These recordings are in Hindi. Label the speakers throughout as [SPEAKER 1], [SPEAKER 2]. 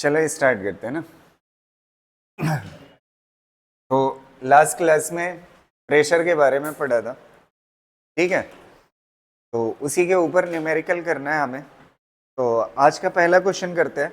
[SPEAKER 1] चलो स्टार्ट करते हैं ना। तो लास्ट क्लास में प्रेशर के बारे में पढ़ा था, ठीक है। तो उसी के ऊपर न्यूमेरिकल करना है हमें। तो आज का पहला क्वेश्चन करते हैं।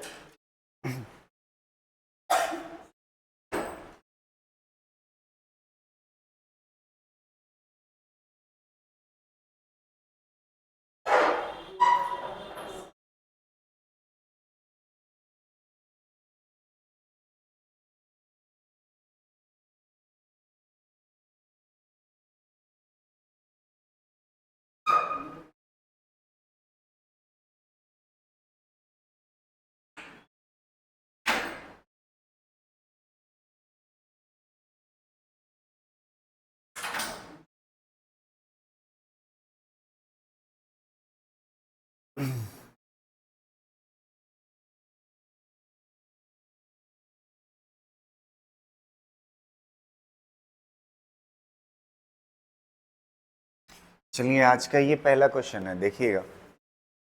[SPEAKER 1] चलिए आज का ये पहला क्वेश्चन है, देखिएगा,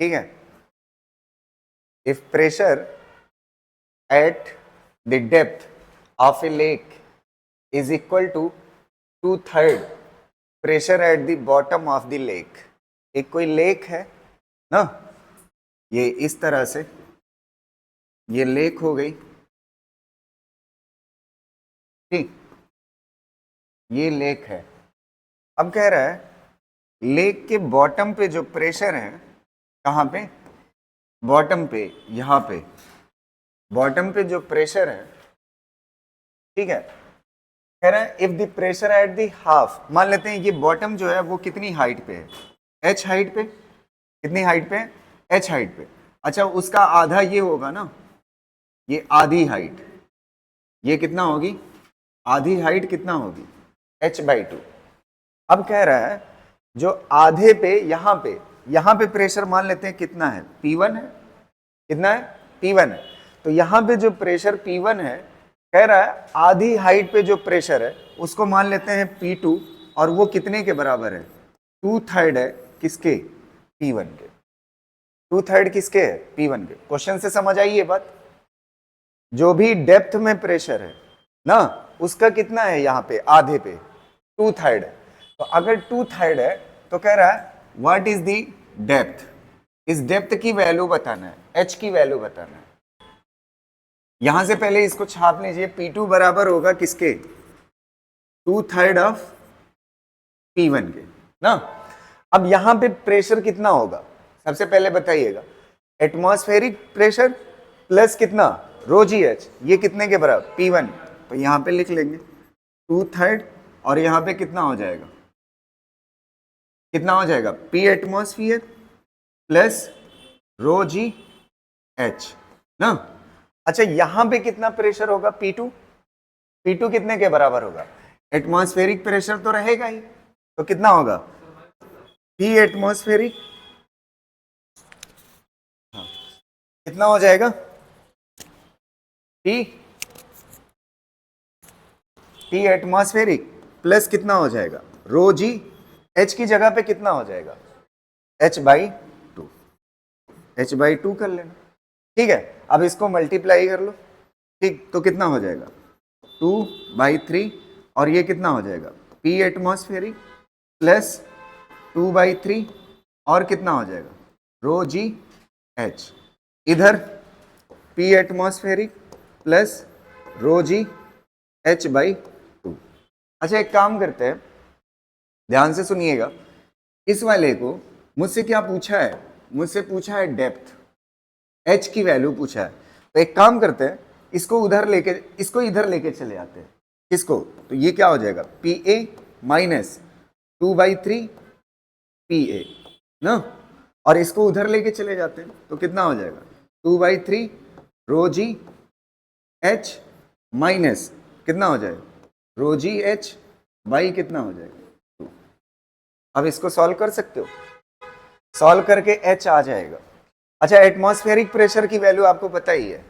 [SPEAKER 1] ठीक है। If pressure at the depth of a lake is equal to 2/3 pressure at the bottom of the lake. एक कोई लेक है ना, ये इस तरह से ये लेक हो गई, ठीक, ये लेक है। अब कह रहा है लेक के बॉटम पे जो प्रेशर है, कहाँ पे, बॉटम पे, यहाँ पे बॉटम पे जो प्रेशर है, ठीक है। कह रहा है if the pressure at the half, मान लेते हैं ये बॉटम जो है वो कितनी हाइट पे है, एच हाइट पे, कितनी हाइट पे है, एच हाइट पे। अच्छा, उसका आधा ये होगा ना, ये आधी हाइट, ये कितना होगी, आधी हाइट कितना होगी, h/2। अब कह रहा है जो आधे पे यहाँ पे प्रेशर मान लेते हैं कितना है, P1 है, कितना है, P1 है। तो यहाँ पे जो प्रेशर P1 है, कह रहा है आधी हाइट पे जो प्रेशर है उसको मान लेते हैं P2, और वो कितने के बराबर है, 2/3 है, किसके, P1 के। 2/3 किसके है, P1 के। क्वेश्चन से समझ आई ये बात। जो भी डेप्थ में प्रेशर है ना, उसका कितना है यहाँ पे, आधे पे 2/3 है। तो अगर 2/3 है तो कह रहा है व्हाट इज दी डेप्थ, इस डेप्थ की वैल्यू बताना है, एच की वैल्यू बताना है। यहां से पहले इसको छाप लीजिए, P2 बराबर होगा किसके, 2/3 ऑफ P1 के ना। अब यहां पे प्रेशर कितना होगा, सबसे पहले बताइएगा, एटमॉस्फेरिक प्रेशर प्लस कितना, ρgh, ये कितने के बराबर, P1। तो यहां पे लिख लेंगे 2/3, और यहां पे कितना हो जाएगा, कितना हो जाएगा, P एटमॉस्फियर प्लस ρgh ना। अच्छा, यहां पे कितना प्रेशर होगा, P2, P2 कितने के बराबर होगा, एटमॉस्फेरिक प्रेशर तो रहेगा ही, तो कितना होगा, P एटमॉस्फेरिक, हाँ, कितना हो जाएगा, P एटमॉस्फेरिक प्लस कितना हो जाएगा, ρgh की जगह पे कितना हो जाएगा, h/2, h/2 कर लेना, ठीक है। अब इसको मल्टीप्लाई कर लो, ठीक, तो कितना हो जाएगा, 2/3, और ये कितना हो जाएगा, P एटमॉस्फेरिक प्लस 2/3, और कितना हो जाएगा, ρgh। इधर P एटमॉस्फेरिक प्लस ρgh/2। अच्छा, एक काम करते हैं, ध्यान से सुनिएगा। इस वाले को मुझसे क्या पूछा है, मुझसे पूछा है डेप्थ, h की वैल्यू पूछा है। तो एक काम करते हैं, इसको इसको इधर लेके चले आते हैं, किसको, तो ये क्या हो जाएगा, PA माइनस 2/3 PA ना, और इसको उधर लेके चले जाते हैं तो कितना हो जाएगा, 2/3 ρgh माइनस कितना हो जाएगा, ρgh बाई कितना हो जाएगा, 2। अब इसको सॉल्व कर सकते हो, सॉल्व करके h आ जाएगा। अच्छा, एटमॉस्फेरिक प्रेशर की वैल्यू आपको पता ही है।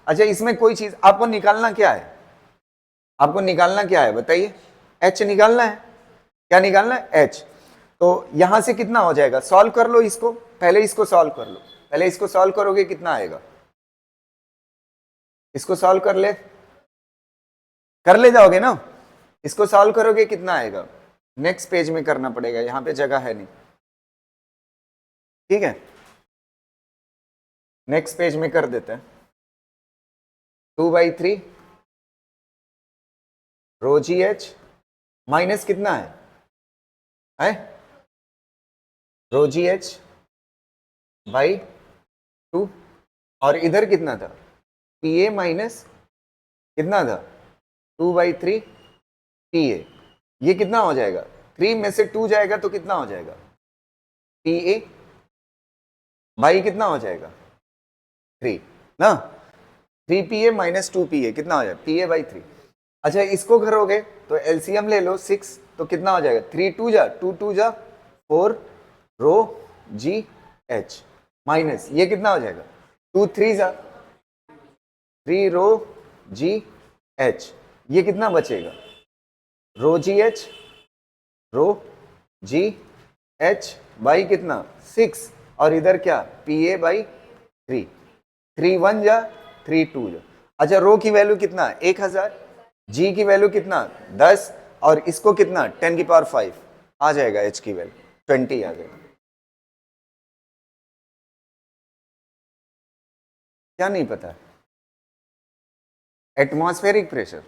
[SPEAKER 1] अच्छा, इसमें कोई चीज आपको निकालना क्या है, आपको निकालना क्या है बताइए, h निकालना है, क्या निकालना है, h। तो यहां से कितना हो जाएगा, सॉल्व कर लो इसको, पहले इसको सॉल्व कर लो, पहले इसको सॉल्व करोगे कितना आएगा, इसको सॉल्व कर ले जाओगे ना। इसको सॉल्व करोगे कितना आएगा, नेक्स्ट पेज में करना पड़ेगा, यहां पे जगह है नहीं। ठीक है, नेक्स्ट पेज में कर देते हैं। 2/3 रो जी एच माइनस कितना है रो जी एच बाई 2, और इधर कितना था, पी ए माइनस कितना था 2/3 पी ए। ये कितना हो जाएगा, 3 में से 2 जाएगा तो कितना हो जाएगा, पी ए बाई कितना हो जाएगा 3 ना, 3 PA माइनस 2 PA कितना हो जाएगा, PA बाई 3। अच्छा इसको करोगे तो एलसीएम ले लो 6, तो कितना हो जाएगा, 3 2 जा 2 2 जा 4 रो जी एच माइनस ये कितना हो जाएगा 2 3 जा 3 रो जी एच, ये कितना बचेगा रो जी एच बाई कितना 6, और इधर क्या PA बाई 3, 3 1 जा 3 2 जा। अच्छा रो की वैल्यू कितना 1000, जी की वैल्यू कितना 10, और इसको कितना 10 की पावर 5 आ जाएगा, एच की वैल्यू 20 आ जाएगा। क्या नहीं पता, एटमॉस्फेरिक प्रेशर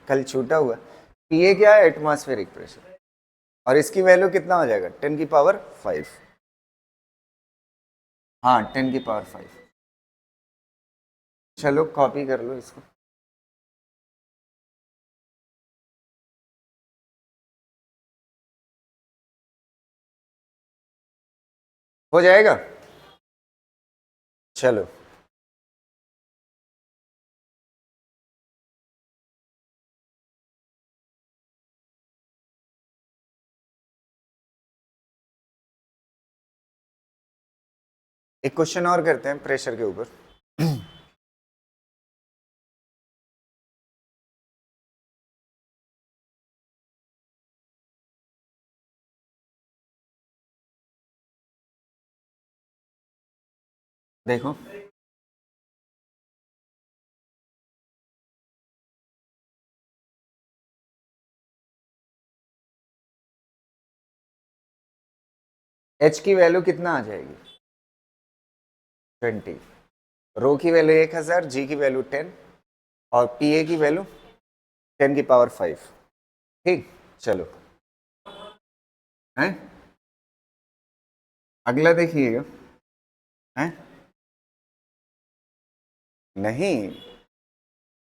[SPEAKER 1] कल छूटा हुआ, पीए क्या है एटमॉस्फेरिक प्रेशर, और इसकी वैल्यू कितना हो जाएगा 10 की पावर 5, हाँ 10 की पावर 5। चलो कॉपी कर लो इसको। हो जाएगा, चलो एक क्वेश्चन और करते हैं प्रेशर के ऊपर। देखो एच की वैल्यू कितना आ जाएगी 20, रो की वैल्यू 1000, जी की वैल्यू 10, और पी ए की वैल्यू 10 की पावर 5। ठीक, चलो हैं अगला देखिएगा, हैं नहीं,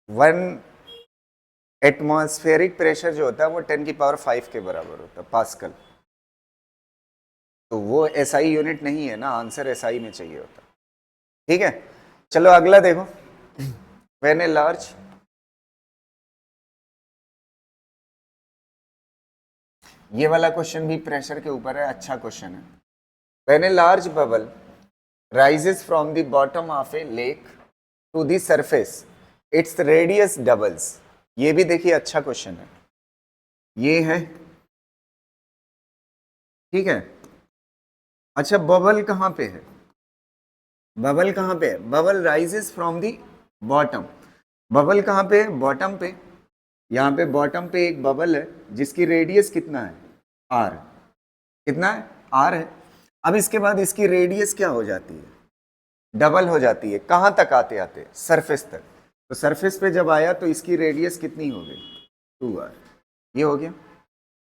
[SPEAKER 1] 1 एटमॉस्फेरिक प्रेशर जो होता है वो 10 की पावर 5 के बराबर होता है पास्कल, तो वो एसआई यूनिट नहीं है ना, आंसर एसआई में चाहिए होता। ठीक है, चलो अगला देखो, व्हेन ए लार्ज ये वाला क्वेश्चन भी प्रेशर के ऊपर है, अच्छा क्वेश्चन है। When a large bubble rises from the bottom of a lake to the surface, its radius doubles। ये भी देखिए अच्छा क्वेश्चन है, ये है ठीक है। अच्छा बबल कहाँ पे है, बबल कहाँ पे है, bubble rises from the bottom, bubble कहाँ पे है बॉटम पे, यहाँ पे बॉटम पे एक बबल है जिसकी रेडियस कितना है आर, कितना है आर है। अब इसके बाद इसकी रेडियस क्या हो जाती है, डबल हो जाती है, कहाँ तक आते आते सरफेस तक, तो सरफेस पे जब आया तो इसकी रेडियस कितनी हो गई 2r, ये हो गया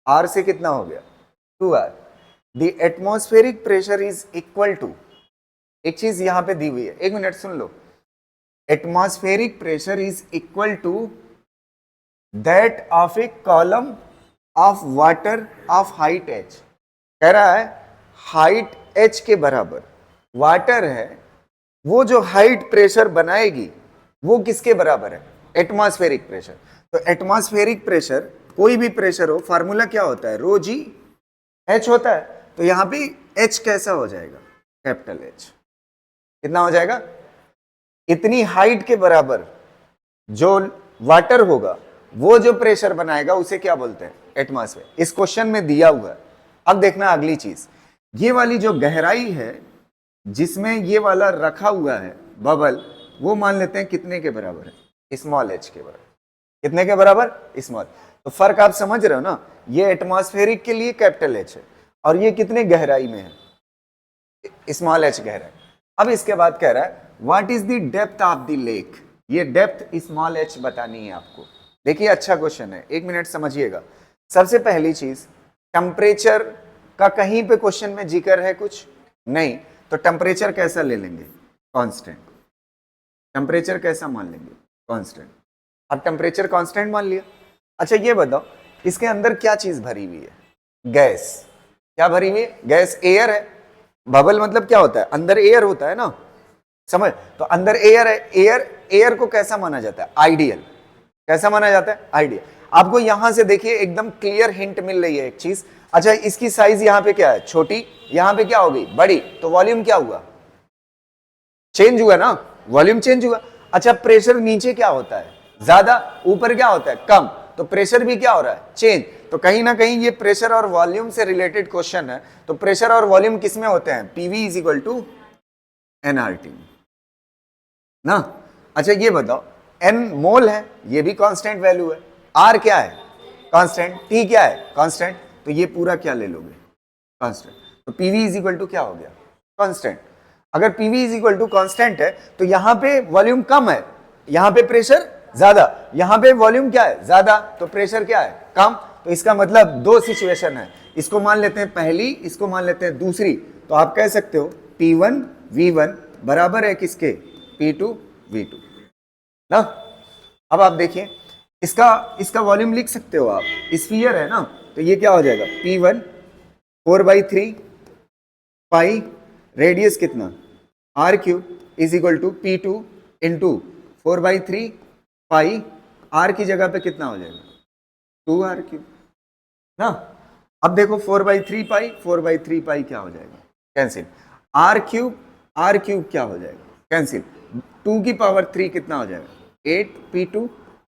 [SPEAKER 1] r से कितना हो गया 2r। The atmospheric pressure is equal to, एक चीज यहां पे दी हुई है, एक मिनट सुन लो, atmospheric pressure is equal to that of a column of water of height h, कह रहा है हाइट h के बराबर वाटर है, वो जो हाइट प्रेशर बनाएगी वो किसके बराबर है एटमॉस्फेरिक प्रेशर। तो एटमॉस्फेरिक प्रेशर कोई भी प्रेशर हो फार्मूला क्या होता है रो जी एच होता है, तो यहां पे एच कैसा हो जाएगा कैपिटल एच, कितना हो जाएगा इतनी हाइट के बराबर जो वाटर होगा वो जो प्रेशर बनाएगा उसे क्या बोलते हैं एटमॉस्फेयर। इस क्वेश्चन में दिया हुआ है। अब देखना अगली चीज, ये वाली जो गहराई है जिसमें ये वाला रखा हुआ है बबल, वो मान लेते हैं कितने के बराबर है, स्मॉल h के बराबर। कितने के बराबर, स्मॉल। तो फर्क आप समझ रहे हो ना, ये एटमॉस्फेरिक के लिए कैपिटल H है और ये कितने गहराई में है, स्मॉल h गहराई। अब इसके बाद कह रहा है what is the depth of the lake, ये डेप्थ स्मॉल h बतानी है आपको। देखिए अच्छा क्वेश्चन है, एक मिनट समझिएगा। सबसे पहली चीज, टेम्परेचर का कहीं पे क्वेश्चन में जिक्र है कुछ नहीं, तो टेम्परेचर कैसा ले लेंगे, कांस्टेंट। टेम्परेचर कैसा मान लेंगे, कांस्टेंट। अब टेम्परेचर कांस्टेंट मान लिया। अच्छा ये बताओ इसके अंदर क्या चीज भरी हुई है, गैस। क्या भरी हुई है, गैस, एयर है। बबल मतलब क्या होता है, अंदर एयर होता है ना, समझ। तो अंदर एयर है, एयर को कैसा माना जाता है, आइडियल। कैसा माना जाता है, आइडियल। आपको यहां से देखिए एकदम क्लियर हिंट मिल रही है एक चीज। अच्छा इसकी साइज यहां पे क्या है, छोटी, यहां पे क्या होगी, बड़ी, तो वॉल्यूम क्या हुआ, चेंज हुआ ना, वॉल्यूम चेंज हुआ। अच्छा प्रेशर नीचे क्या होता है, ज्यादा, ऊपर क्या होता है, कम, तो प्रेशर भी क्या हो रहा है, चेंज। तो कहीं ना कहीं ये प्रेशर और वॉल्यूम से रिलेटेड क्वेश्चन है। तो प्रेशर और वॉल्यूम किस में होते हैं, PV is equal to NRT ना। अच्छा ये बताओ एन मोल है, ये भी कांस्टेंट वैल्यू है, आर क्या है, कांस्टेंट, टी क्या है, कांस्टेंट, तो ये पूरा क्या ले लोगे, कांस्टेंट। तो पीवी इज इक्वल टू क्या हो गया, कांस्टेंट। अगर PV is equal to constant है तो यहां पे वॉल्यूम कम है, यहां पे प्रेशर ज्यादा, यहां पे वॉल्यूम क्या है, ज्यादा, तो प्रेशर क्या है, कम। तो इसका मतलब दो सिचुएशन है, इसको मान लेते हैं पहली, इसको मान लेते हैं दूसरी। तो आप कह सकते हो P1 V1 बराबर है किसके, P2 V2 ना। अब आप देखिए इसका वॉल्यूम लिख सकते हो आप, स्फीयर है ना, तो ये क्या हो जाएगा, P1 4/3 पाई, रेडियस कितना, R³ is equal to P2 into 4/3 pi, R की जगह पे कितना हो जाएगा, 2R³ ना। अब देखो 4/3 पाई, 4/3 पाई क्या हो जाएगा, कैंसिल। R³ क्या हो जाएगा, कैंसिल। 2 की पावर 3 कितना हो जाएगा, 8 P2,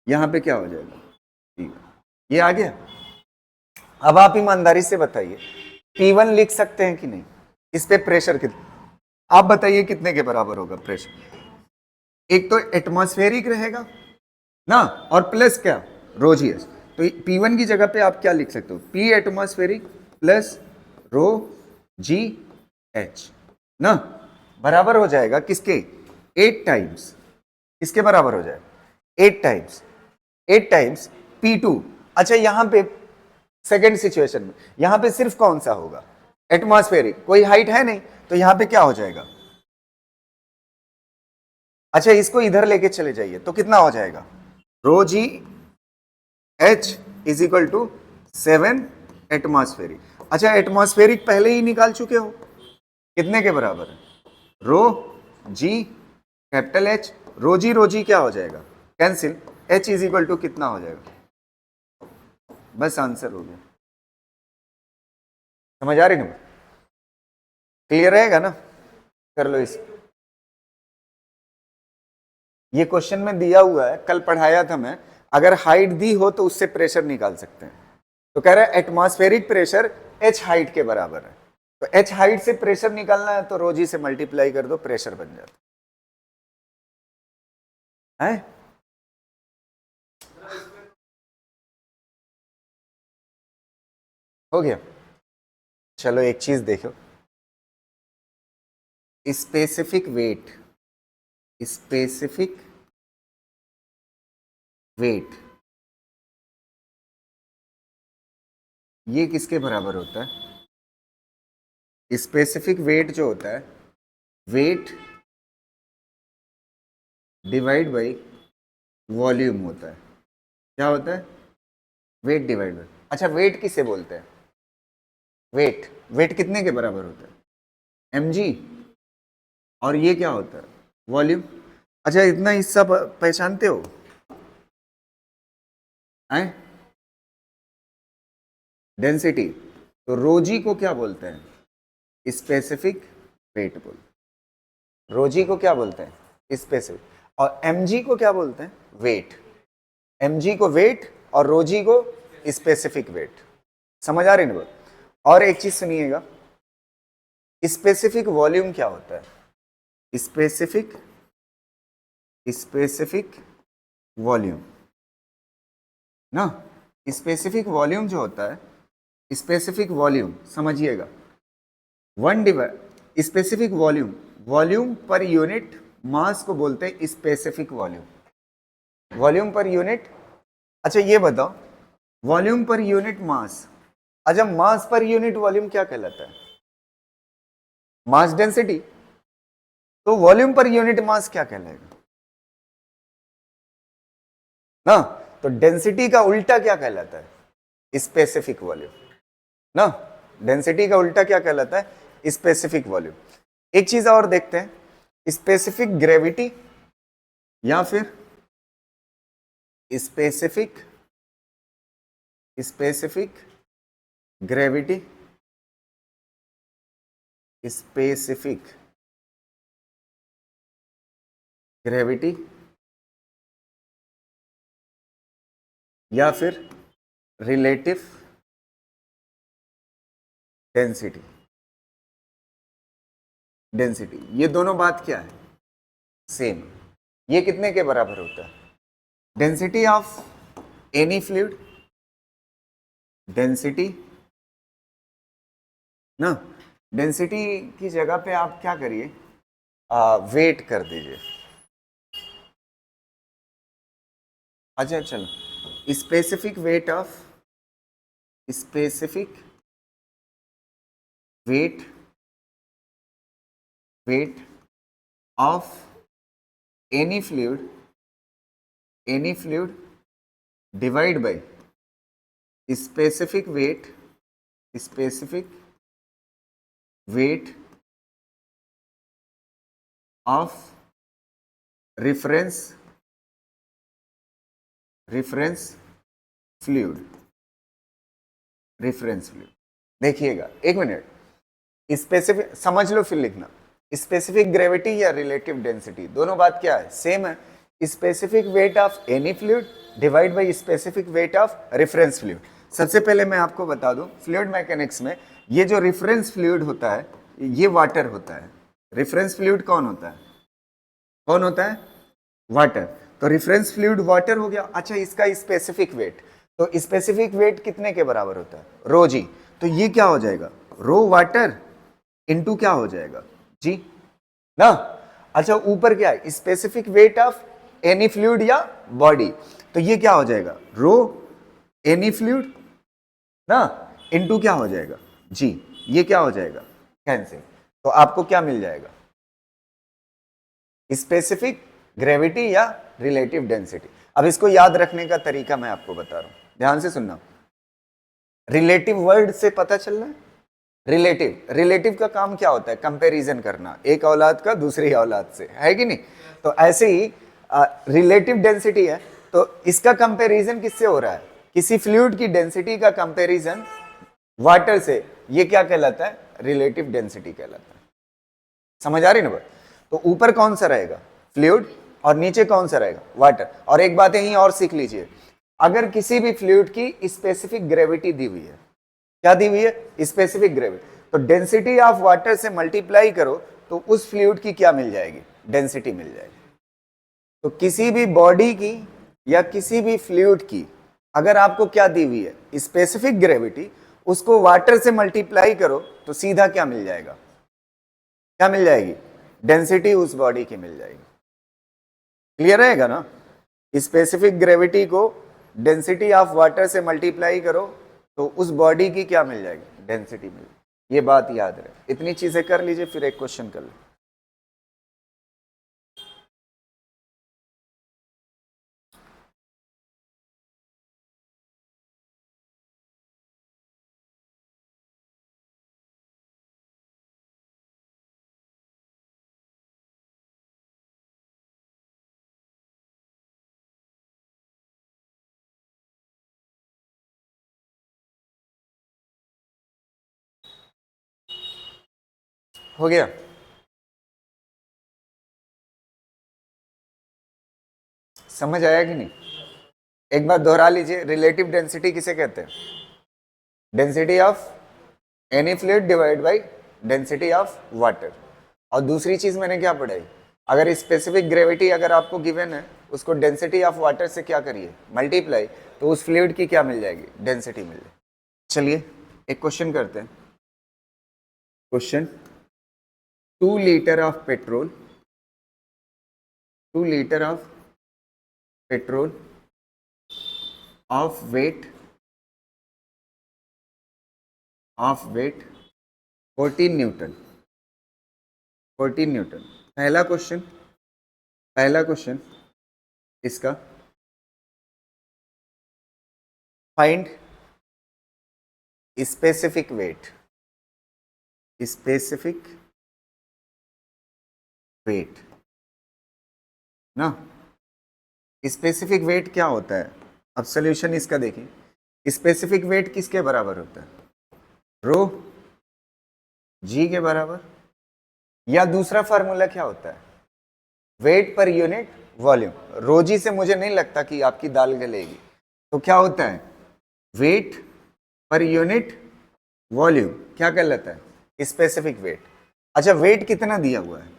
[SPEAKER 1] यहां पे क्या हो जाएगा, ये आ गया। अब आप ईमानदारी से बताइए P1 लिख सकते हैं कि नहीं, इस पे प्रेशर कितना, आप बताइए कितने के बराबर होगा प्रेशर। एक तो एटमॉस्फेरिक रहेगा ना, और प्लस क्या, रो जी एच। तो P1 की जगह पे आप क्या लिख सकते हो, P एटमॉस्फेरिक प्लस रो जी एच ना, बराबर हो जाएगा किसके, 8 टाइम्स, किसके बराबर हो जाएगा, 8 टाइम्स P2। अच्छा यहां पे सेकेंड सिचुएशन में यहां पे सिर्फ कौन सा होगा, एटमॉस्फेरिक, कोई हाइट है नहीं, तो यहां पे क्या हो जाएगा। अच्छा इसको इधर लेके चले जाइए तो कितना हो जाएगा, rho g h is equal to 7 atmospheric. अच्छा एटमॉस्फेरिक पहले ही निकाल चुके हो, कितने के बराबर है, रो जी कैपिटल एच, रो जी क्या हो जाएगा, cancel, H is equal to कितना हो जाएगा, बस आंसर हो गया। समझ आ रही ना, क्लियर रहेगा ना, कर लो इस। ये क्वेश्चन में दिया हुआ है, कल पढ़ाया था मैं, अगर हाइट दी हो तो उससे प्रेशर निकाल सकते हैं। तो कह रहा है एटमॉस्फेरिक प्रेशर h हाइट के बराबर है, तो h हाइट से प्रेशर निकालना है तो रो जी से मल्टीप्लाई कर दो, प्रेशर बन जाता है। हो गया। चलो एक चीज देखो, स्पेसिफिक वेट ये किसके बराबर होता है, स्पेसिफिक वेट जो होता है, वेट डिवाइड बाई वॉल्यूम होता है। क्या होता है, वेट डिवाइड बाई, अच्छा वेट किसे बोलते हैं, वेट कितने के बराबर होता है, mg, और ये क्या होता है, वॉल्यूम। अच्छा इतना हिस्सा पहचानते हो, हैं, डेंसिटी। तो रोजी को क्या बोलते हैं, स्पेसिफिक वेट बोलते हैं, रोजी को क्या बोलते हैं, स्पेसिफिक, और mg को क्या बोलते हैं, वेट। mg को वेट और रोजी को स्पेसिफिक वेट। समझ आ रही ना बात। और एक चीज सुनिएगा, स्पेसिफिक वॉल्यूम क्या होता है, स्पेसिफिक स्पेसिफिक वॉल्यूम ना। स्पेसिफिक वॉल्यूम जो होता है, स्पेसिफिक वॉल्यूम समझिएगा, one divide specific volume, volume per unit mass को बोलते हैं specific volume, volume per unit. अच्छा ये बताओ, वॉल्यूम पर यूनिट मास, अच्छा मास पर यूनिट वॉल्यूम क्या कहलाता है? Mass density. तो वॉल्यूम पर यूनिट मास क्या कहलाएगा ना? तो डेंसिटी का उल्टा क्या कहलाता है? स्पेसिफिक वॉल्यूम ना। डेंसिटी का उल्टा क्या कहलाता है? Specific volume. एक चीज और देखते हैं, स्पेसिफिक ग्रेविटी या फिर specific specific gravity, specific gravity या फिर रिलेटिव डेंसिटी। डेंसिटी, ये दोनों बात क्या है? सेम। ये कितने के बराबर होता है? Density of any fluid, density ना, डेंसिटी की जगह पे आप क्या करिए, वेट कर दीजिए। अच्छा चलो, specific weight of, specific weight, weight of any fluid, any fluid divide by specific weight, specific weight of reference, reference fluid, reference fluid. देखिएगा एक मिनट, स्पेसिफिक समझ लो फिर लिखना, स्पेसिफिक ग्रेविटी या रिलेटिव डेंसिटी दोनों बात क्या है? सेम है। Specific weight of any fluid divide by specific weight of reference fluid. सबसे पहले मैं आपको बता दूं, फ्लूइड मैकेनिक्स में ये जो रेफरेंस फ्लूइड होता है ये वाटर होता है। रेफरेंस फ्लूइड कौन होता है? कौन होता है? वाटर। तो रेफरेंस फ्लूइड वाटर हो गया। अच्छा इसका स्पेसिफिक वेट, तो स्पेसिफिक वेट कितने के बराबर होता है? रो जी। तो ये क्या हो जाएगा? रो वाटर इनटू क्या हो जाएगा? जी ना। अच्छा ऊपर क्या है? Specific weight of any fluid या बॉडी, तो ये क्या हो जाएगा? रो एनी फ्लूइड ना इनटू क्या हो जाएगा? जी। ये क्या हो जाएगा? कैंसिल। तो आपको क्या मिल जाएगा? स्पेसिफिक ग्रेविटी या रिलेटिव डेंसिटी। अब इसको याद रखने का तरीका मैं आपको बता रहा हूं, ध्यान से सुनना। रिलेटिव वर्ड से पता चल रहा है, रिलेटिव, रिलेटिव का काम क्या होता है? कंपैरिजन करना एक औलाद का दूसरी औलाद से, है कि नहीं? तो ऐसे ही रिलेटिव डेंसिटी है, तो इसका कंपैरिजन किससे हो रहा है? किसी फ्लूइड की डेंसिटी का कंपैरिजन वाटर से, ये क्या कहलाता है? रिलेटिव डेंसिटी कहलाता है। समझ आ रही ना बात? तो ऊपर कौन सा रहेगा? फ्लूइड, और नीचे कौन सा रहेगा? वाटर। और एक बात यहीं और सीख लीजिए, अगर किसी भी फ्लूइड की स्पेसिफिक ग्रेविटी दी हुई है, क्या दी हुई है? स्पेसिफिक ग्रेविटी, तो डेंसिटी ऑफ वाटर से मल्टीप्लाई करो तो उस फ्लूइड की क्या मिल जाएगी? डेंसिटी मिल जाएगी। तो किसी भी बॉडी की या किसी भी फ्लूइड की अगर आपको क्या दी हुई है? स्पेसिफिक ग्रेविटी, उसको वाटर से मल्टीप्लाई करो तो सीधा क्या मिल जाएगा? क्या मिल जाएगी? डेंसिटी उस बॉडी की मिल जाएगी। क्लियर रहेगा ना? स्पेसिफिक ग्रेविटी को डेंसिटी ऑफ वाटर से मल्टीप्लाई करो तो उस बॉडी की क्या मिल जाएगी? डेंसिटी मिल जाएगी। ये बात याद रहे, इतनी चीजें कर लीजिए फिर एक क्वेश्चन कर ले। हो गया? समझ आया कि नहीं? एक बार दोहरा लीजिए, रिलेटिव डेंसिटी किसे कहते हैं? Density of any fluid divide by density of water. और दूसरी चीज मैंने क्या पढ़ाई? अगर स्पेसिफिक ग्रेविटी अगर आपको गिवन है, उसको डेंसिटी ऑफ वाटर से क्या करिए, मल्टीप्लाई, तो उस फ्लूइड की क्या मिल जाएगी, डेंसिटी मिल जाएगी। चलिए एक क्वेश्चन करते हैं। Question, 2 litre of petrol, 2 litre of petrol of weight 14 newton, 14 newton. पहला क्वेश्चन इसका, find specific weight, specific weight ना। स्पेसिफिक वेट क्या होता है, अब सोल्यूशन इसका देखिए। स्पेसिफिक वेट किसके बराबर होता है, रो जी के बराबर, या दूसरा फार्मूला क्या होता है, वेट पर यूनिट वॉल्यूम। रोजी से मुझे नहीं लगता कि आपकी दाल गलेगी, तो क्या होता है, वेट पर यूनिट वॉल्यूम क्या कर लेता है, स्पेसिफिक वेट। अच्छा, वेट कितना दिया हुआ है,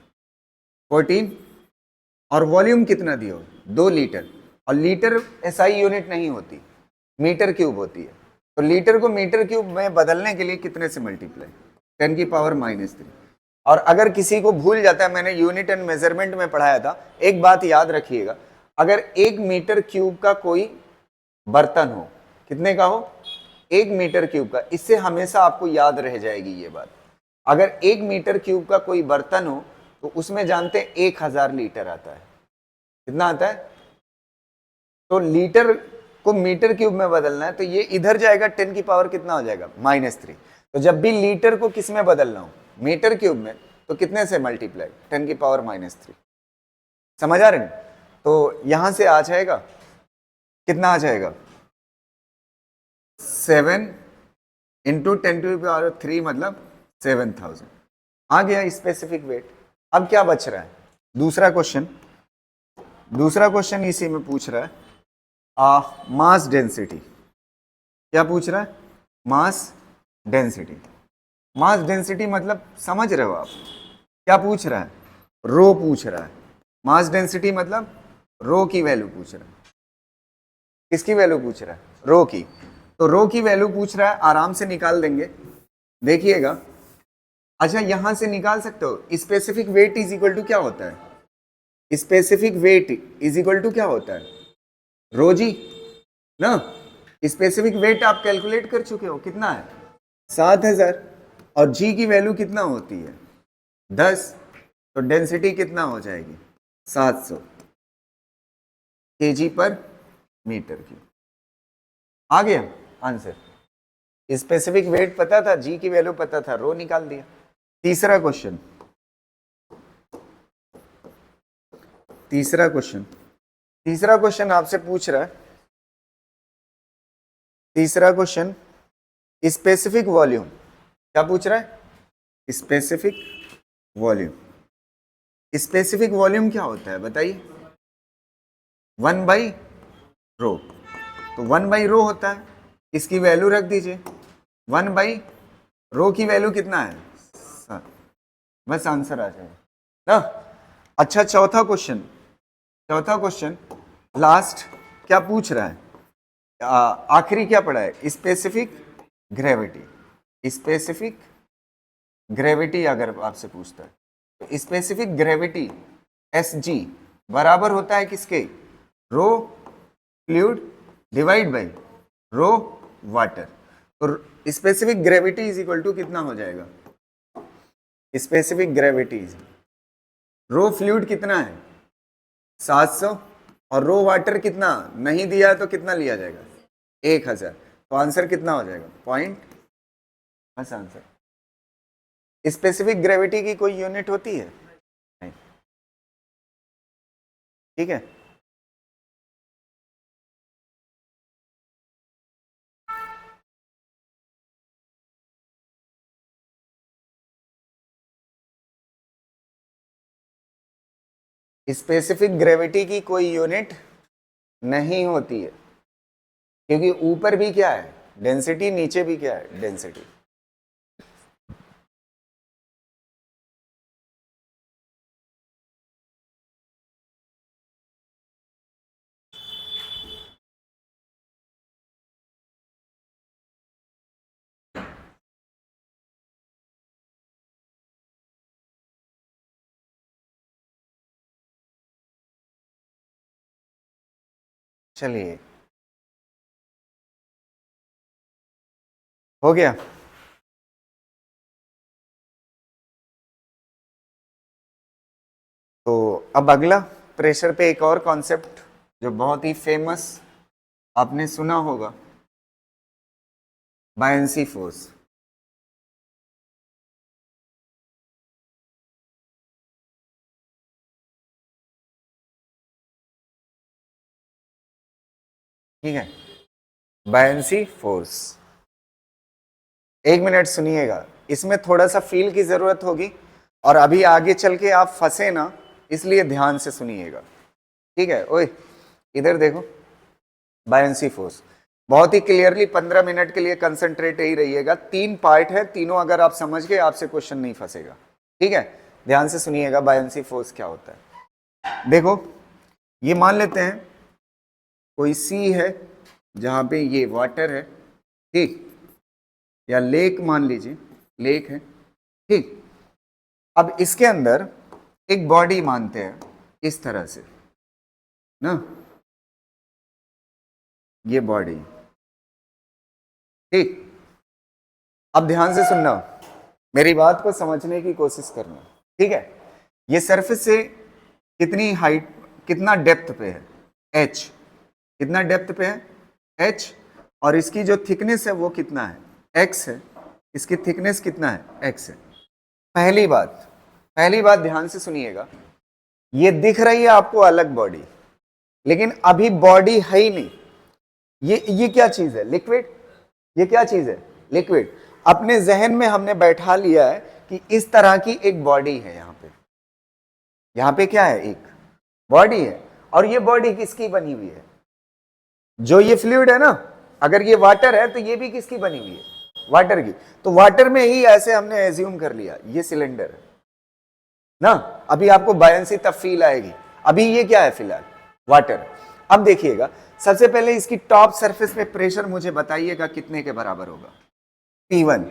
[SPEAKER 1] 14, और वॉल्यूम कितना दिया हुआ है, 2 लीटर। और लीटर एसआई यूनिट नहीं होती, मीटर क्यूब होती है। तो लीटर को मीटर क्यूब में बदलने के लिए कितने से मल्टीप्लाई, 10 की पावर -3। और अगर किसी को भूल जाता है, मैंने यूनिट एंड मेजरमेंट में पढ़ाया था, एक बात याद रखिएगा, अगर 1 मीटर क्यूब का कोई बर्तन हो, कितने का हो, 1 मीटर क्यूब का, इससे हमेशा आपको याद रह जाएगी ये बात। अगर 1 मीटर क्यूब का कोई बर्तन हो तो उसमें जानते हैं 1000 लीटर आता है, कितना आता है। तो लीटर को मीटर क्यूब में बदलना है, तो ये इधर जाएगा, 10 की पावर कितना हो जाएगा, -3। तो जब भी लीटर को किस में बदलना हो, मीटर क्यूब में, तो कितने से मल्टीप्लाई, 10 की पावर -3। समझ आ रहे हैं। तो यहां से आ जाएगा, कितना आ जाएगा, 7 इंटू 10⁻³ मतलब 7000 आ गया स्पेसिफिक वेट। अब क्या बच रहा है, दूसरा क्वेश्चन। दूसरा क्वेश्चन इसी में पूछ रहा है मास डेंसिटी। क्या पूछ रहा है, मास डेंसिटी। मास डेंसिटी मतलब समझ रहे हो आप, क्या पूछ रहा है, रो पूछ रहा है। मास डेंसिटी मतलब रो की वैल्यू पूछ रहा है। किसकी वैल्यू पूछ रहा है, रो की। तो रो की वैल्यू पूछ रहा है, आराम से निकाल देंगे, देखिएगा। अच्छा, यहां से निकाल सकते हो, specific weight is equal to क्या होता है, specific weight is equal to क्या होता है, रो जी ना। स्पेसिफिक वेट आप कैलकुलेट कर चुके हो, कितना है, 7000, और जी की वैल्यू कितना होती है, 10। तो डेंसिटी कितना हो जाएगी, 700 kg पर मीटर की। आ गया आंसर। स्पेसिफिक वेट पता था, जी की वैल्यू पता था, रो निकाल दिया। तीसरा क्वेश्चन, तीसरा क्वेश्चन आपसे पूछ रहा है, तीसरा क्वेश्चन स्पेसिफिक वॉल्यूम। क्या पूछ रहा है, स्पेसिफिक वॉल्यूम। स्पेसिफिक वॉल्यूम क्या होता है बताइए, 1/ρ। तो 1/ρ होता है, इसकी वैल्यू रख दीजिए, 1/ρ की वैल्यू कितना है, बस आंसर आ जाएगा ना। अच्छा, चौथा क्वेश्चन लास्ट क्या पूछ रहा है, आखिरी क्या पढ़ा है, स्पेसिफिक ग्रेविटी। स्पेसिफिक ग्रेविटी अगर आपसे पूछता है, तो स्पेसिफिक ग्रेविटी Sg बराबर होता है किसके, rho fluid divide by rho water. तो specific gravity is equal to कितना हो जाएगा, स्पेसिफिक ग्रेविटी रो फ्लूइड कितना है 700, और रो वाटर कितना नहीं दिया है, तो कितना लिया जाएगा 1000। तो आंसर कितना हो जाएगा, पॉइंट, बस आंसर। स्पेसिफिक ग्रेविटी की कोई यूनिट होती है नहीं, ठीक है। स्पेसिफिक ग्रेविटी की कोई यूनिट नहीं होती है, क्योंकि ऊपर भी क्या है, डेंसिटी, नीचे भी क्या है, डेंसिटी। चलिए, हो गया। तो अब अगला प्रेशर पे एक और कॉन्सेप्ट जो बहुत ही फेमस आपने सुना होगा, बायंसी फोर्स। ठीक है, बायंसी फोर्स। एक मिनट सुनिएगा, इसमें थोड़ा सा फील की जरूरत होगी और अभी आगे चल के आप फंसे ना, इसलिए ध्यान से सुनिएगा। ठीक है, ओए इधर देखो, बायंसी फोर्स बहुत ही क्लियरली 15 मिनट के लिए कंसंट्रेट ही रहिएगा। 3 पार्ट है, तीनों अगर आप समझ गए आपसे क्वेश्चन नहीं फंसेगा। ठीक है, ध्यान से सुनिएगा बायंसी फोर्स क्या होता है। देखो, ये मान लेते हैं कोई सी है जहां पे ये वाटर है, ठीक, या लेक मान लीजिए, लेक है, ठीक। अब इसके अंदर एक बॉडी मानते हैं इस तरह से ना, ये बॉडी, ठीक। अब ध्यान से सुनना, मेरी बात को समझने की कोशिश करना, ठीक है। ये सरफेस से कितनी हाइट, कितना डेप्थ पे है, h, कितना डेप्थ पे है h, और इसकी जो थिकनेस है वो कितना है, x है। इसकी थिकनेस कितना है, x है। पहली बात ध्यान से सुनिएगा, ये दिख रही है आपको अलग बॉडी, लेकिन अभी बॉडी है ही नहीं। ये क्या चीज है, लिक्विड। ये क्या चीज है, लिक्विड। अपने जहन में हमने बैठा लिया है कि इस तरह की एक बॉडी है, यहां पे क्या है, एक बॉडी है। और ये बॉडी किसकी बनी हुई है, जो ये फ्लूइड है ना, अगर ये वाटर है तो ये भी किसकी बनी हुई है, वाटर की। तो वाटर में ही ऐसे हमने एज्यूम कर लिया ये सिलेंडर है ना। अभी आपको बायंसी तब फील आएगी, अभी ये क्या है फिलहाल, वाटर। अब देखिएगा, सबसे पहले इसकी टॉप सरफेस पे प्रेशर मुझे बताइएगा कितने के बराबर होगा, P1।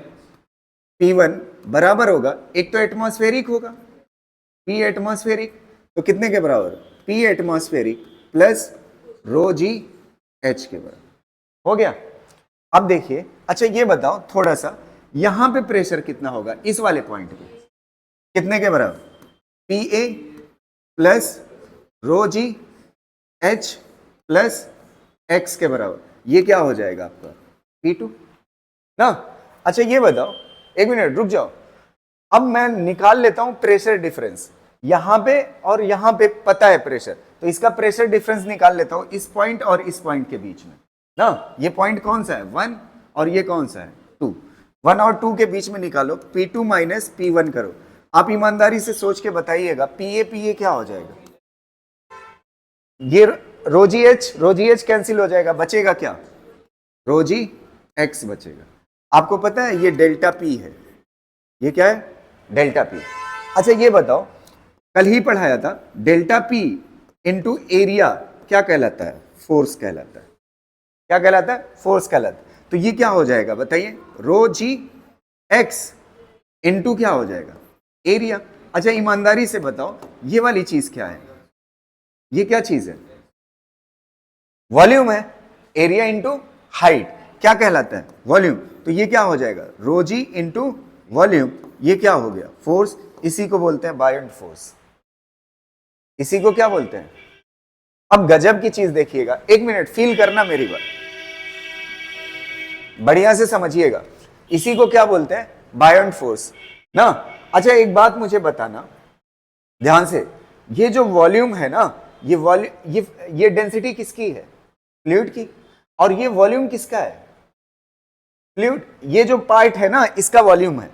[SPEAKER 1] P1 बराबर होगा, एक तो एटमॉस्फेरिक होगा, P एटमॉस्फेरिक, तो कितने के बराबर, P एटमॉस्फेरिक प्लस रो जी H के बराबर हो गया। अब देखिए, अच्छा ये बताओ थोड़ा सा, यहां पे प्रेशर कितना होगा, इस वाले पॉइंट पे कितने के बराबर, PA प्लस रो जी H प्लस X के बराबर। ये क्या हो जाएगा आपका, P2 ना। अच्छा ये बताओ, एक मिनट रुक जाओ, अब मैं निकाल लेता हूं प्रेशर डिफरेंस, यहां पे और यहां पे पता है प्रेशर, तो इसका प्रेशर डिफरेंस निकाल लेता हूं इस पॉइंट और इस पॉइंट के बीच में ना। ये पॉइंट कौन सा है, 1, और ये कौन सा है, 2। 1 और 2 के बीच में निकालो, P2 माइनस P1 करो। आप ईमानदारी से सोच के बताइएगा, PA क्या हो जाएगा, ये रोजी एच कैंसिल हो जाएगा, बचेगा क्या, रोजी एक्स बचेगा। आपको पता है ये डेल्टा पी है, ये क्या है, डेल्टा पी। अच्छा ये बताओ, कल ही पढ़ाया था, डेल्टा पी इंटू एरिया क्या कहलाता है, फोर्स कहलाता है। क्या कहलाता है, फोर्स कहलाता है। तो ये क्या हो जाएगा बताइए, रो जी एक्स इंटू क्या हो जाएगा, एरिया। अच्छा ईमानदारी से बताओ, ये वाली चीज क्या है, ये क्या चीज है, वॉल्यूम है। एरिया इंटू हाइट क्या कहलाता है, वॉल्यूम। तो ये क्या हो जाएगा, रो जी इंटू वॉल्यूम, ये क्या हो गया, फोर्स। इसी को बोलते हैं बायोंट फोर्स, इसी को क्या बोलते हैं। अब गजब की चीज देखिएगा, एक मिनट फील करना मेरी बात, बढ़िया से समझिएगा, इसी को क्या बोलते हैं, बायोंट फोर्स ना। अच्छा एक बात मुझे बताना ध्यान से, ये जो वॉल्यूम है ना, ये वॉल्यूम, ये डेंसिटी किसकी है, फ्लूइड की, और ये वॉल्यूम किसका है, फ्लूइड। ये जो पार्ट है ना, इसका वॉल्यूम है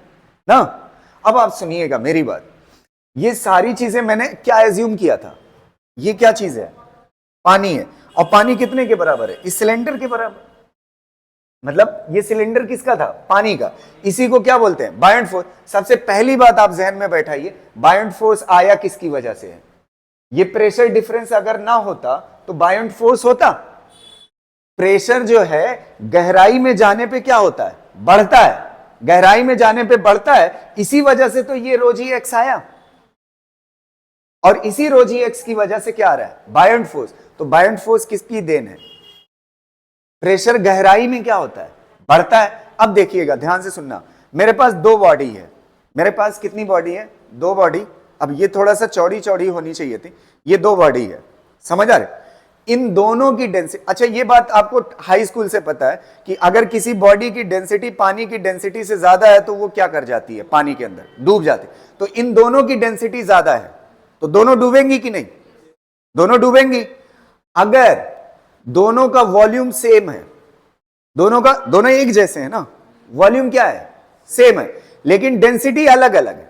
[SPEAKER 1] ना। अब आप सुनिएगा मेरी बात, ये सारी चीजें मैंने क्या एज्यूम किया था, ये क्या चीज है, पानी है। और पानी कितने के बराबर है, इस सिलेंडर के बराबर। मतलब ये सिलेंडर किसका था, पानी का। इसी को क्या बोलते हैं, बायोंट फोर्स। सबसे पहली बात आप जहन में बैठाइए, बायोंट फोर्स आया किसकी वजह से है। ये प्रेशर डिफरेंस अगर ना होता तो बायोंट फोर्स होता। प्रेशर जो है गहराई में जाने पे क्या होता है, बढ़ता है, गहराई में जाने पे बढ़ता है, इसी वजह से तो ये रो जी एक्स आया। और इसी रो जी एक्स की वजह से क्या आ रहा है, बायोंट फोर्स। तो बायोंट फोर्स किसकी देन है, प्रेशर गहराई में क्या होता है, बढ़ता है। अब देखिएगा ध्यान से सुनना, मेरे पास दो बॉडी है, मेरे पास कितनी बॉडी है, दो बॉडी। अब ये थोड़ा सा चौड़ी चौड़ी होनी चाहिए थी, ये दो बॉडी है, समझ आ रहे, इन दोनों की डेंसिटी। अच्छा ये बात आपको हाई स्कूल से पता है कि अगर किसी बॉडी की डेंसिटी पानी की डेंसिटी से ज्यादा है तो वो क्या कर जाती है, पानी के अंदर डूब जाती है। तो इन दोनों की डेंसिटी ज्यादा है तो दोनों डूबेंगी कि नहीं, दोनों डूबेंगी। अगर दोनों का वॉल्यूम सेम है, दोनों एक जैसे हैं ना, वॉल्यूम क्या है, सेम है, लेकिन डेंसिटी अलग अलग है।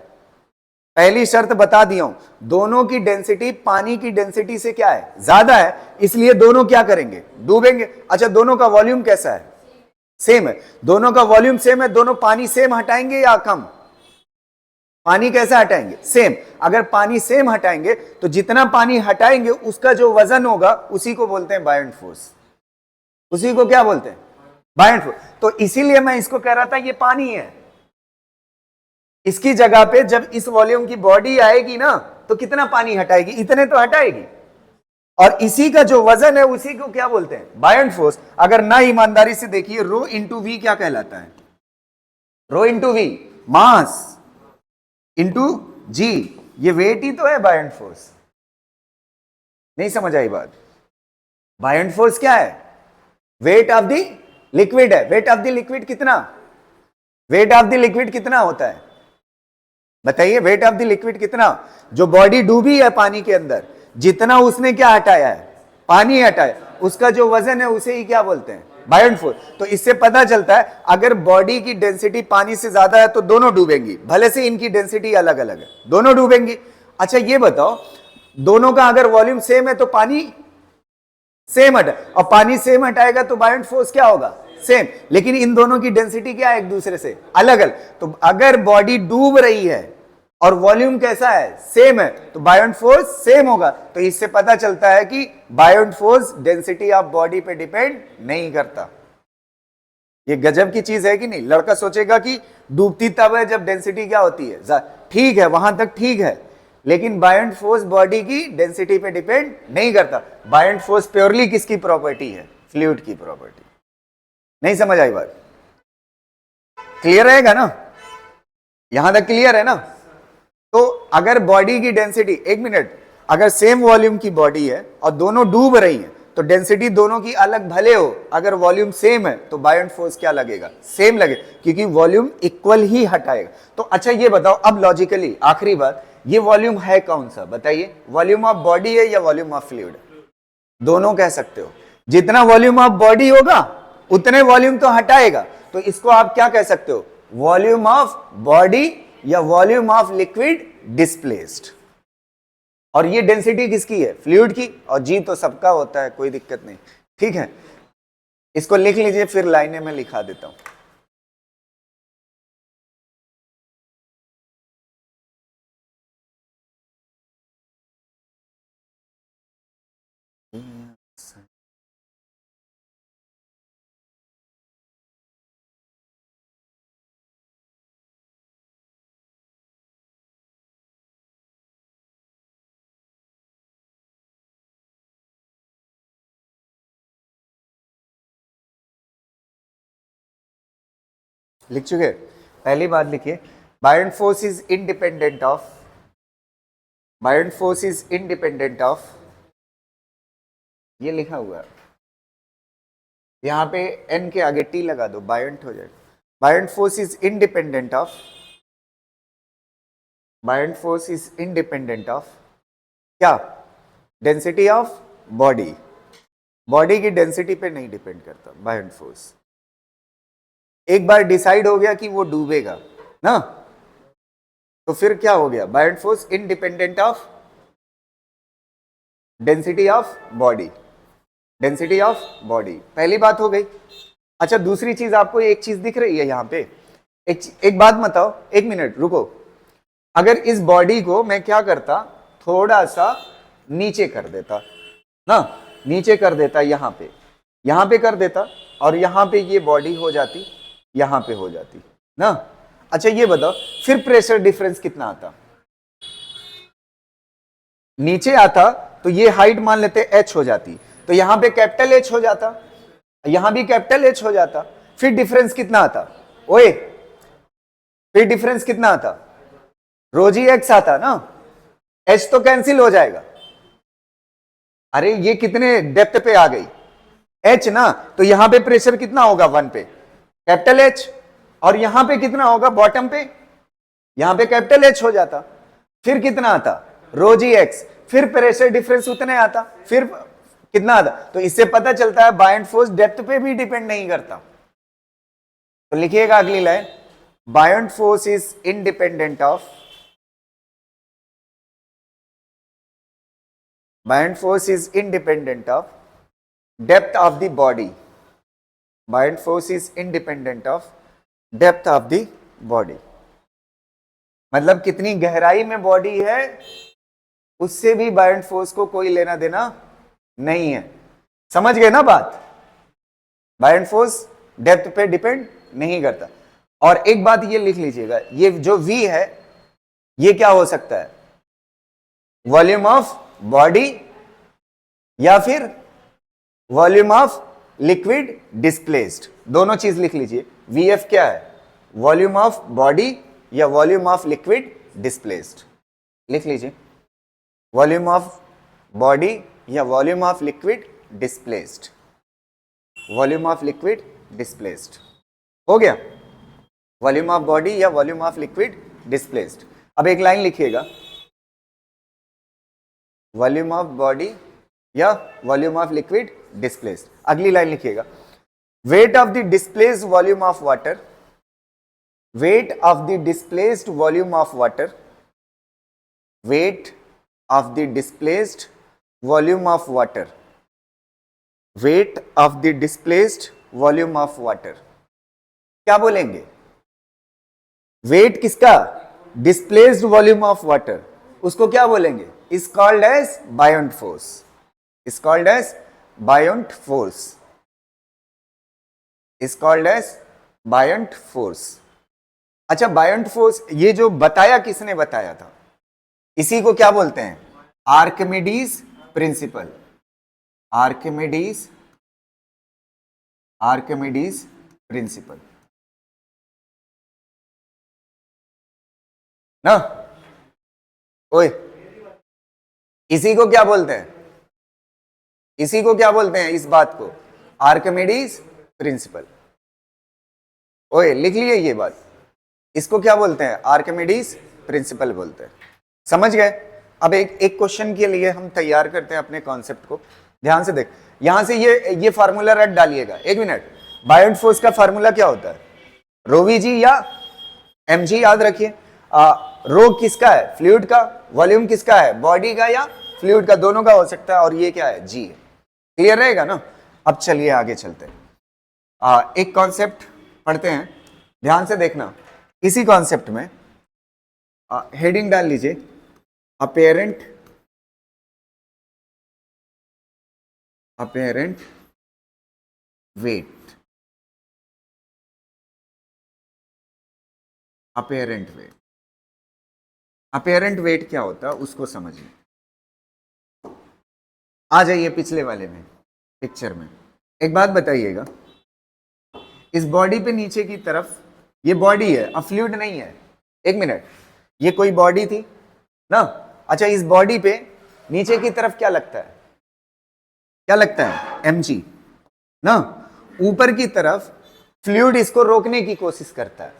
[SPEAKER 1] पहली शर्त बता दिया हूं, दोनों की डेंसिटी पानी की डेंसिटी से क्या है, ज्यादा है, इसलिए दोनों क्या करेंगे, डूबेंगे। अच्छा दोनों का वॉल्यूम कैसा है, सेम है, दोनों का वॉल्यूम सेम है, दोनों पानी सेम हटाएंगे या कम, पानी कैसा हटाएंगे, सेम। अगर पानी सेम हटाएंगे तो जितना पानी हटाएंगे उसका जो वजन होगा उसी को बोलते हैं बायोंट फोर्स, उसी को क्या बोलते हैं, बायोंट फोर्स। तो इसीलिए मैं इसको कह रहा था ये पानी है, इसकी जगह पे जब इस वॉल्यूम की बॉडी आएगी ना तो कितना पानी हटाएगी, इतने तो हटाएगी, और इसी का जो वजन है उसी को क्या बोलते हैं, बायोंट फोर्स। अगर ना ईमानदारी से देखिए, रो इंटू वी क्या कहलाता है, rho into V mass into जी, ये वेट ही तो है बायोंट फोर्स। नहीं समझ आई बात, बायोंट फोर्स क्या है, वेट ऑफ द लिक्विड है। वेट ऑफ द लिक्विड कितना, वेट ऑफ द लिक्विड कितना होता है बताइए, वेट ऑफ द लिक्विड कितना, जो बॉडी डूबी है पानी के अंदर, जितना उसने क्या हटाया है, पानी हटाया, उसका जो वजन है उसे ही क्या बोलते हैं, बायोंट फोर्स। तो इससे पता चलता है अगर बॉडी की डेंसिटी पानी से ज्यादा है तो दोनों डूबेंगी, भले से इनकी डेंसिटी अलग अलग है, दोनों डूबेंगी। अच्छा ये बताओ, दोनों का अगर वॉल्यूम सेम है तो पानी सेम हटा, और पानी सेम हटाएगा तो बायोंट फोर्स क्या होगा, सेम। लेकिन इन दोनों की डेंसिटी क्या है, एक दूसरे से अलग अलग। तो अगर बॉडी डूब रही है और वॉल्यूम कैसा है, सेम है, तो बायोंट फोर्स सेम होगा। तो इससे पता चलता है कि बायोंट फोर्स डेंसिटी ऑफ बॉडी पे डिपेंड नहीं करता। ये गजब की चीज है कि नहीं। लड़का सोचेगा कि डूबती तब है जब डेंसिटी क्या होती है, ठीक है वहां तक ठीक है, लेकिन बायोंट फोर्स बॉडी की डेंसिटी पे डिपेंड नहीं करता। बायोंट फोर्स प्योरली किसकी प्रॉपर्टी है, फ्लूइड की प्रॉपर्टी। नहीं समझ आई बात, क्लियर रहेगा ना, यहां तक क्लियर है ना। तो अगर बॉडी की डेंसिटी, एक मिनट, अगर सेम वॉल्यूम की बॉडी है और दोनों डूब रही है तो डेंसिटी दोनों की अलग भले हो, अगर वॉल्यूम सेम है तो बायोंट फोर्स क्या लगेगा, सेम लगेगा, क्योंकि वॉल्यूम इक्वल ही हटाएगा। तो अच्छा ये बताओ अब लॉजिकली आखिरी बात, ये वॉल्यूम है कौन सा बताइए, वॉल्यूम ऑफ बॉडी है या वॉल्यूम ऑफ फ्लूइड, दोनों कह सकते हो। जितना वॉल्यूम ऑफ बॉडी होगा उतने वॉल्यूम तो हटाएगा, तो इसको आप क्या कह सकते हो, वॉल्यूम ऑफ बॉडी या वॉल्यूम ऑफ लिक्विड डिस्प्लेस्ड। और ये डेंसिटी किसकी है, फ्लूइड की, और जी तो सबका होता है, कोई दिक्कत नहीं, ठीक है। इसको लिख लीजिए, फिर लाइनें में लिखा देता हूं। लिख चुके, पहली बात लिखिए, बायोंट force is independent of, बायोंट force is independent of, ये लिखा हुआ है, यहां पे एन के आगे टी लगा दो, बायोंट हो जाएगा। बायोंट force is independent of, बायोंट force is independent of क्या, डेंसिटी ऑफ बॉडी, बॉडी की डेंसिटी पे नहीं डिपेंड करता बायोंट फोर्स। एक बार डिसाइड हो गया कि वो डूबेगा ना, तो फिर क्या हो गया, बायोंट force independent of density of body, density of body, पहली बात हो गई। अच्छा दूसरी चीज, आपको एक चीज दिख रही है यहां पे, एक बात बताओ, एक मिनट रुको, अगर इस बॉडी को मैं क्या करता, थोड़ा सा नीचे कर देता ना, नीचे कर देता, यहां पे कर देता, और यहां पे ये बॉडी हो जाती, यहां पे हो जाती ना। अच्छा ये बताओ फिर प्रेशर डिफरेंस कितना आता, नीचे आता तो ये हाइट मान लेते h हो जाती, तो यहां पे कैपिटल H हो जाता, यहां भी कैपिटल H हो जाता, फिर डिफरेंस कितना आता, ओए फिर डिफरेंस कितना आता, रोजी x आता ना, h तो कैंसिल हो जाएगा। अरे ये कितने डेप्थ पे आ गई, h ना, तो यहां पे प्रेशर कितना होगा 1 पे कैपिटल H, और यहां पे कितना होगा बॉटम पे, यहां पे कैपिटल H हो जाता, फिर कितना आता रोजी x, फिर प्रेशर डिफरेंस उतने आता, फिर कितना आता। तो इससे पता चलता है बायंट फोर्स डेप्थ पे भी डिपेंड नहीं करता। तो लिखिएगा अगली line, buoyant force is independent of, buoyant force is independent of depth of the body, buoyant force is independent of depth of the body, मतलब कितनी गहराई में बॉडी है उससे भी बायंट फोर्स को कोई लेना देना नहीं है। समझ गए ना बात, बायंट फोर्स डेप्थ पे डिपेंड नहीं करता। और एक बात ये लिख लीजिएगा, ये जो V है ये क्या हो सकता है, वॉल्यूम ऑफ बॉडी या फिर वॉल्यूम ऑफ लिक्विड डिस्प्लेस्ड, दोनों चीज लिख लीजिए। VF क्या है, वॉल्यूम ऑफ बॉडी या वॉल्यूम ऑफ लिक्विड डिस्प्लेस्ड, लिख लीजिए, वॉल्यूम ऑफ बॉडी या volume of liquid displaced, volume of liquid displaced हो गया, वॉल्यूम ऑफ बॉडी या वॉल्यूम ऑफ लिक्विड डिस्प्लेस्ड। अब एक लाइन लिखिएगा, वॉल्यूम ऑफ बॉडी या वॉल्यूम ऑफ लिक्विड डिस्प्लेस्ड। अगली लाइन लिखिएगा, weight of the displaced volume of water, weight of the displaced volume of water, weight of the displaced volume of water, weight of the displaced volume of water। क्या बोलेंगे, weight किसका, displaced volume of water, उसको क्या बोलेंगे, is called as buoyant force, is called as buoyant force, is called as buoyant force। अच्छा, बायंट फोर्स ये जो बताया किसने बताया था, इसी को क्या बोलते हैं, Archimedes principal, Archimedes, Archimedes principal ना, ओए इसी को क्या बोलते हैं, इसी को क्या बोलते हैं, इस बात को आर्किमिडीज प्रिंसिपल। ओए लिख लिए ये बात, इसको क्या बोलते हैं, आर्किमिडीज प्रिंसिपल बोलते हैं। समझ गए। अब एक क्वेश्चन के लिए हम तैयार करते हैं अपने कॉन्सेप्ट को, ध्यान से देख, यहां से ये फार्मूला रट डालिएगा, एक मिनट। बायंट फोर्स का फार्मूला क्या होता है, रो वी जी या एम जी, याद रखिए। रो किसका है, फ्लूइड का, वॉल्यूम किसका है, बॉडी का या फ्लूइड का, दोनों का हो सकता है, और ये क्या है, जी। क्लियर रहेगा ना। अब चलिए आगे चलते हैं, एक कॉन्सेप्ट पढ़ते हैं, ध्यान से देखना। इसी कॉन्सेप्ट में हेडिंग डाल लीजिए, apparent, apparent wait, apparent wait. Apparent wait क्या होता है उसको समझिए। आ जाइए पिछले वाले में, पिक्चर में। एक बात बताइएगा, इस बॉडी पे नीचे की तरफ, ये बॉडी है, अब फ्लूइड नहीं है। एक मिनट, ये कोई बॉडी थी ना, अच्छा इस बॉडी पे नीचे की तरफ क्या लगता है, क्या लगता है, mg ना। ऊपर की तरफ फ्लूइड इसको रोकने की कोशिश करता है,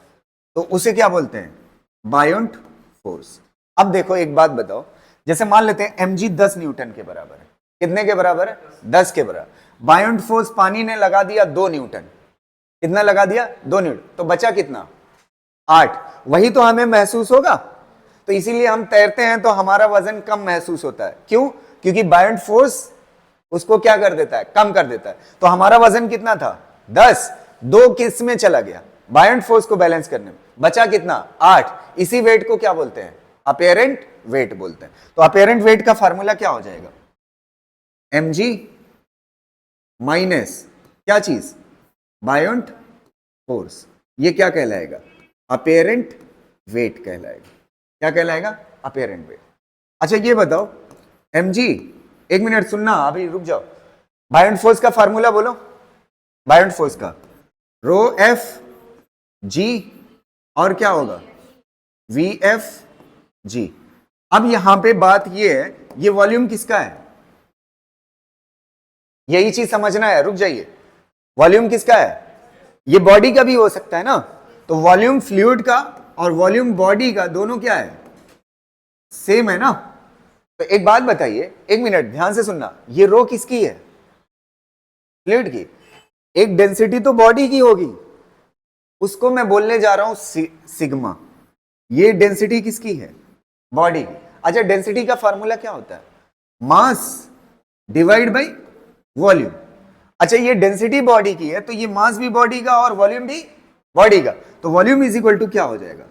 [SPEAKER 1] तो उसे क्या बोलते हैं, बायोंट फोर्स। अब देखो एक बात बताओ, जैसे मान लेते हैं mg 10 न्यूटन के बराबर है, कितने के बराबर है, 10 के बराबर। बायोंट फोर्स पानी ने लगा दिया 2 न्यूटन, कितना लगा दिया, 2 न्यूटन, तो बचा कितना, 8। वही तो हमें महसूस होगा, तो इसीलिए हम तैरते हैं तो हमारा वजन कम महसूस होता है। क्यों, क्योंकि बायोंट फोर्स उसको क्या कर देता है, कम कर देता है। तो हमारा वजन कितना था, 10, 2 किस में चला गया, बायोंट फोर्स को बैलेंस करने में, बचा कितना, 8। इसी वेट को क्या बोलते हैं, अपेरेंट वेट बोलते हैं। तो अपेरेंट वेट का फार्मूला क्या हो जाएगा, mg माइनस क्या चीज, बायोंट फोर्स। ये क्या कहलाएगा, अपेरेंट वेट कहलाएगा। क्या कहलाएगा, अपेरेंट वेट। अच्छा ये बताओ, mg, एक मिनट सुनना, अभी रुक जाओ। बायोंट फोर्स का फार्मूला बोलो, बायोंट फोर्स का रो एफ जी और क्या होगा वी एफ जी। अब यहां पे बात ये है, ये वॉल्यूम किसका है, यही चीज समझना है, रुक जाइए। वॉल्यूम किसका है, ये बॉडी का भी हो सकता है ना, तो वॉल्यूम फ्लूइड का और वॉल्यूम बॉडी का दोनों क्या है, सेम है ना। तो एक बात बताइए, एक मिनट ध्यान से सुनना, ये रो किसकी है, फ्लूइड की। एक डेंसिटी तो बॉडी की होगी, उसको मैं बोलने जा रहा हूं सिग्मा। ये डेंसिटी किसकी है, बॉडी की। अच्छा, डेंसिटी का फार्मूला क्या होता है, मास डिवाइड बाई वॉल्यूम। अच्छा, ये डेंसिटी बॉडी की है, तो ये मास भी बॉडी का और वॉल्यूम भी बॉडी का, तो वॉल्यूम इज इक्वल टू क्या हो जाएगा,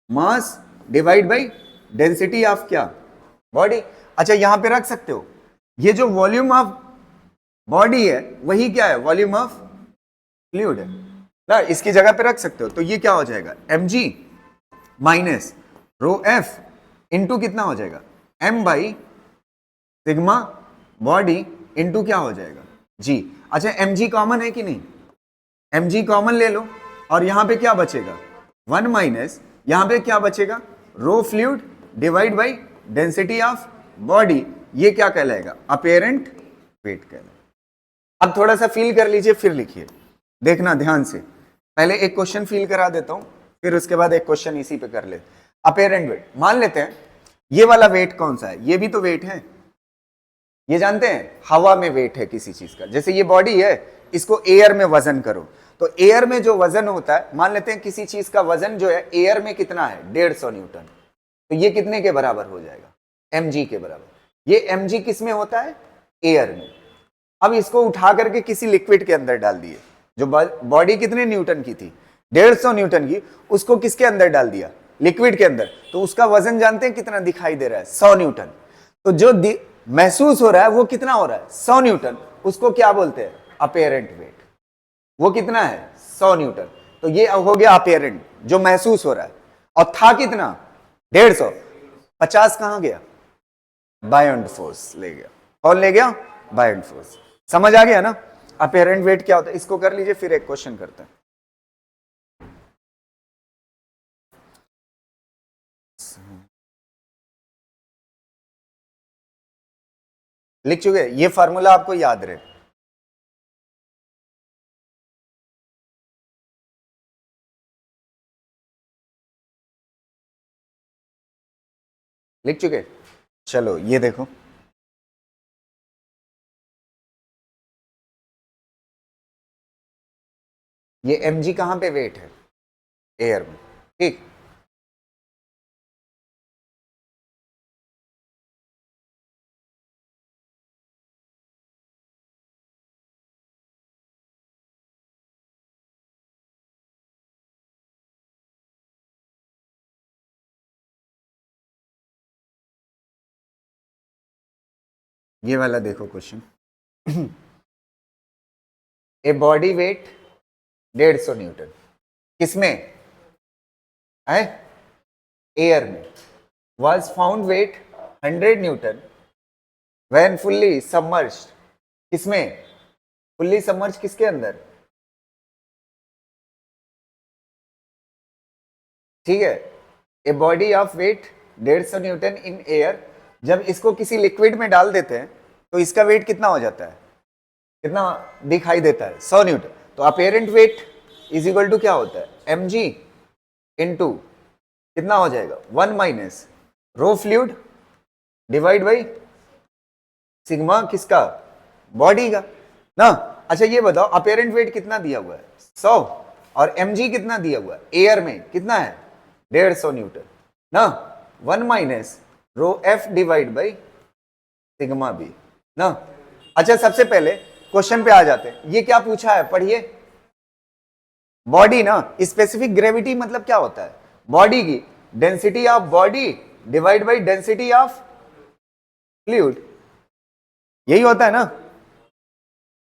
[SPEAKER 1] mass divide by density of क्या, बॉडी। अच्छा, यहां पे रख सकते हो, ये जो वॉल्यूम ऑफ बॉडी है वही क्या है, वॉल्यूम ऑफ फ्लूइड है ना, इसकी जगह पे रख सकते हो। तो ये क्या हो जाएगा, mg minus rho F into कितना हो जाएगा, m by sigma body into क्या हो जाएगा, g। अच्छा, mg कॉमन है कि नहीं, mg कॉमन ले लो, और यहां पे क्या बचेगा, 1 माइनस यहां पे क्या बचेगा, rho fluid divide by density of body, ये क्या कहलाएगा, अपीरेंट वेट कहलाएगा। अब थोड़ा सा फील कर लीजिए, फिर लिखिए, देखना ध्यान से। पहले एक क्वेश्चन फील करा देता हूं, फिर उसके बाद एक क्वेश्चन इसी पे कर ले। अपीरेंट वेट, मान लेते हैं ये वाला वेट कौन सा है, ये भी तो वेट है, ये जानते हैं हवा में वेट है किसी चीज का। जैसे ये बॉडी है, इसको एयर में वजन करो, तो एयर में जो वजन होता है, मान लेते हैं किसी चीज का वजन जो है एयर में कितना है, 150 न्यूटन, तो ये कितने के बराबर हो जाएगा, mg के बराबर। ये mg किस में होता है, एयर में। अब इसको उठा करके किसी लिक्विड के अंदर डाल दिए, जो बॉडी कितने न्यूटन की थी, 150 न्यूटन की, उसको किसके अंदर डाल दिया, लिक्विड के अंदर, तो उसका वजन जानते हैं कितना दिखाई दे रहा है, 100 न्यूटन। तो जो महसूस हो रहा है वो कितना हो रहा है, 100 न्यूटन, उसको क्या बोलते हैं, अपीरेंट वेट। वो कितना है, 100 न्यूटन, तो ये हो गया अपीरेंट, जो महसूस हो रहा है। और था कितना, 150, 50 कहां गया, बायोंट फोर्स ले गया। कौन ले गया, बायोंट फोर्स। समझ आ गया ना, अपीरेंट वेट क्या होता है, इसको कर लीजिए, फिर एक क्वेश्चन करते हैं। लिख चुके, ये फार्मूला आपको याद रहे। लिख चुके, चलो ये देखो, ये mg कहां पे वेट है, एयर में, ठीक। ये वाला देखो question, a body weight 150 newton, किसमें है, एयर में, was found weight 100 newton when fully submerged, किसमें, फुल्ली सबमर्ज किसके अंदर, ठीक है। A body of weight 150 newton in air, जब इसको किसी लिक्विड में डाल देते हैं तो इसका वेट कितना हो जाता है, कितना दिखाई देता है, 100 न्यूटन। तो apparent weight is equal to क्या होता है, mg इंटू कितना हो जाएगा, 1 minus rho fluid divide by sigma किसका, बॉडी का ना। अच्छा, ये बताओ अपीरेंट वेट कितना दिया हुआ है, 100, और mg कितना दिया हुआ है, एयर में कितना है, 150 न्यूटन ना, 1 minus rho F divide by sigma B ना। अच्छा, सबसे पहले क्वेश्चन पे आ जाते हैं, ये क्या पूछा है पढ़िए, बॉडी ना, स्पेसिफिक ग्रेविटी मतलब क्या होता है, बॉडी की density of body divide by density of fluid, यही होता है ना।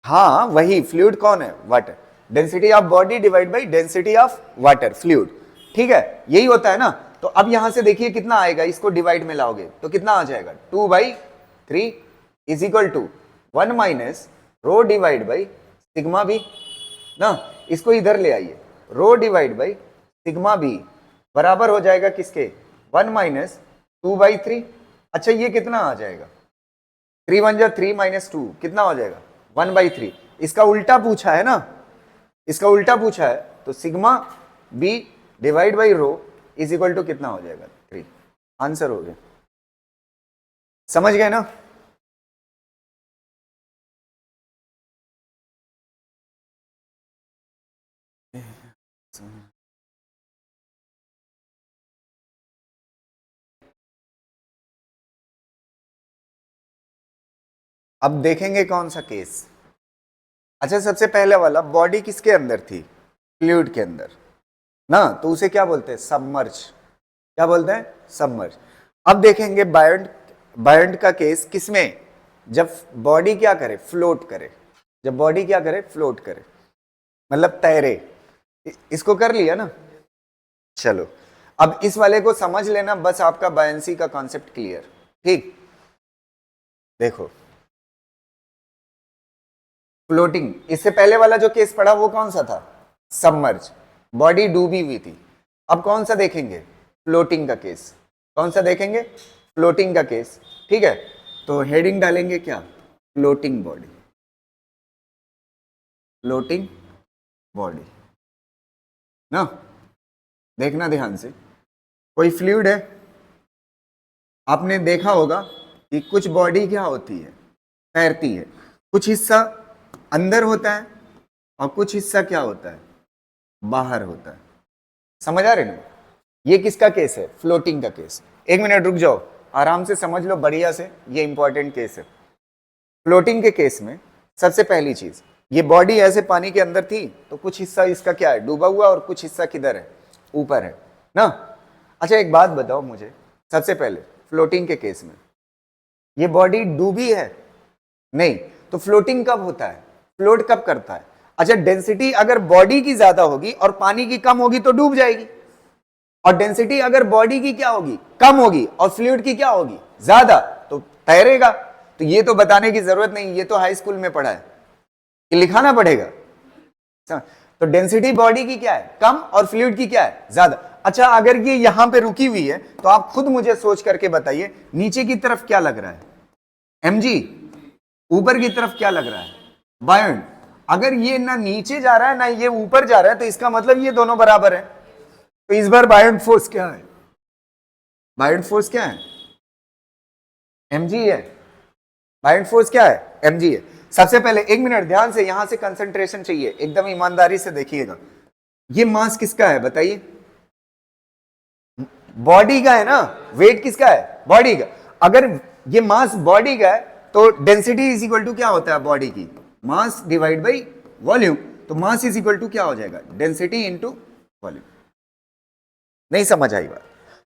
[SPEAKER 1] हाँ वही, फ्लूइड कौन है, water, density of body divide by density of water fluid, ठीक है, यही होता है ना। तो अब यहां से देखिए कितना आएगा, इसको डिवाइड में लाओगे तो कितना आ जाएगा, 2 by 3 is equal to 1 minus rho divide by sigma B ना, इसको इधर ले आइए, rho divide by sigma B बराबर हो जाएगा किसके, 1 माइनस 2/3। अच्छा ये कितना आ जाएगा, 3 1 जा 3 माइनस 2 कितना हो जाएगा 1/3। इसका उल्टा पूछा है ना, इसका उल्टा पूछा है, तो sigma B divide by rho is equal to कितना हो जाएगा 3। आंसर हो गया, समझ गए ना। अब देखेंगे कौन सा केस। अच्छा सबसे पहले वाला, बॉडी किसके अंदर थी, फ्लूइड के अंदर ना, तो उसे क्या बोलते हैं, सबमर्ज। क्या बोलते हैं, सबमर्ज। अब देखेंगे बायंट का केस किसमें, जब बॉडी क्या करे, फ्लोट करे। जब बॉडी क्या करे, फ्लोट करे, मतलब तैरे। इसको कर लिया ना, चलो अब इस वाले को समझ लेना, बस आपका बायंसी का कॉन्सेप्ट क्लियर। ठीक, देखो फ्लोटिंग, इससे पहले वाला जो केस पढ़ा वो कौन सा था, सबमर्ज, बॉडी डूबी हुई थी। अब कौन सा देखेंगे, फ्लोटिंग का केस। कौन सा देखेंगे, फ्लोटिंग का केस। ठीक है, तो हेडिंग डालेंगे क्या, फ्लोटिंग बॉडी, फ्लोटिंग बॉडी ना। देखना ध्यान से, कोई फ्लूइड है, आपने देखा होगा कि कुछ बॉडी क्या होती है, तैरती है, कुछ हिस्सा अंदर होता है और कुछ हिस्सा क्या होता है, बाहर होता है। समझ आ रहे ना, ये किसका केस है, फ्लोटिंग का केस। एक मिनट रुक जाओ, आराम से समझ लो बढ़िया से, ये इंपॉर्टेंट केस है। फ्लोटिंग के केस में सबसे पहली चीज, ये बॉडी ऐसे पानी के अंदर थी, तो कुछ हिस्सा इसका क्या है, डूबा हुआ, और कुछ हिस्सा किधर है, ऊपर है ना। अच्छा एक बात बताओ मुझे, सबसे पहले फ्लोटिंग के केस में ये बॉडी डूबी है, नहीं, तो फ्लोटिंग कब होता है, फ्लोट कब करता है। अच्छा डेंसिटी अगर बॉडी की ज्यादा होगी और पानी की कम होगी तो डूब जाएगी, और डेंसिटी अगर बॉडी की क्या होगी, कम होगी, और फ्लूइड की क्या होगी, ज्यादा, तो तैरेगा। तो ये तो बताने की जरूरत नहीं, ये तो हाई स्कूल में पढ़ा है, कि लिखाना पड़ेगा। तो डेंसिटी बॉडी की क्या है, कम, और फ्लूइड की क्या है, ज्यादा। अच्छा अगर ये यहां पे रुकी हुई है, तो आप खुद मुझे सोच करके बताइए, नीचे की तरफ क्या लग रहा है, mg, ऊपर की तरफ क्या लग रहा है, बायंट। अगर ये ना नीचे जा रहा है ना ये ऊपर जा रहा है, तो इसका मतलब ये दोनों बराबर है। तो इस बार बायंट फोर्स क्या है, बायंट फोर्स क्या है, mg है। बायंट फोर्स क्या है, mg है। सबसे पहले एक मिनट ध्यान से, यहां से कंसंट्रेशन चाहिए, एकदम ईमानदारी से देखिएगा। ये मास किसका है बताइए, बॉडी का है ना, वेट किसका है, बॉडी का। अगर ये मास बॉडी का है, तो डेंसिटी इज इक्वल टू क्या होता है बॉडी की, मास डिवाइड बाई वॉल्यूम। तो मास इज इक्वल टू क्या हो जाएगा, डेंसिटी इंटू वॉल्यूम। नहीं समझ आई बात।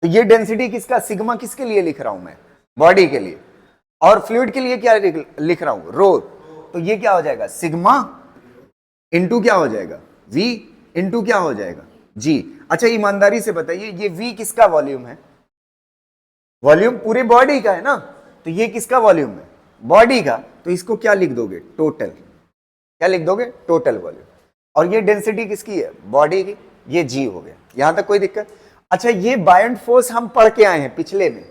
[SPEAKER 1] तो ये डेंसिटी किसका, सिग्मा किसके लिए लिख रहा हूं मैं, बॉडी के लिए, और फ्लूइड के लिए क्या लिख रहा हूं, रो। तो ये क्या हो जाएगा, सिग्मा इंटू क्या हो जाएगा, v इंटू क्या हो जाएगा, g। अच्छा ईमानदारी से बताइए, ये v किसका वॉल्यूम है, वॉल्यूम पूरे बॉडी का है ना, तो ये किसका वॉल्यूम है, बॉडी का। तो इसको क्या लिख दोगे, टोटल, क्या लिख दोगे, टोटल वॉल्यूम। और ये डेंसिटी किसकी है, बॉडी की, ये g हो गया। यहां तक कोई दिक्कत। अच्छा ये बायंट फोर्स हम पढ़ के आए हैं पिछले में,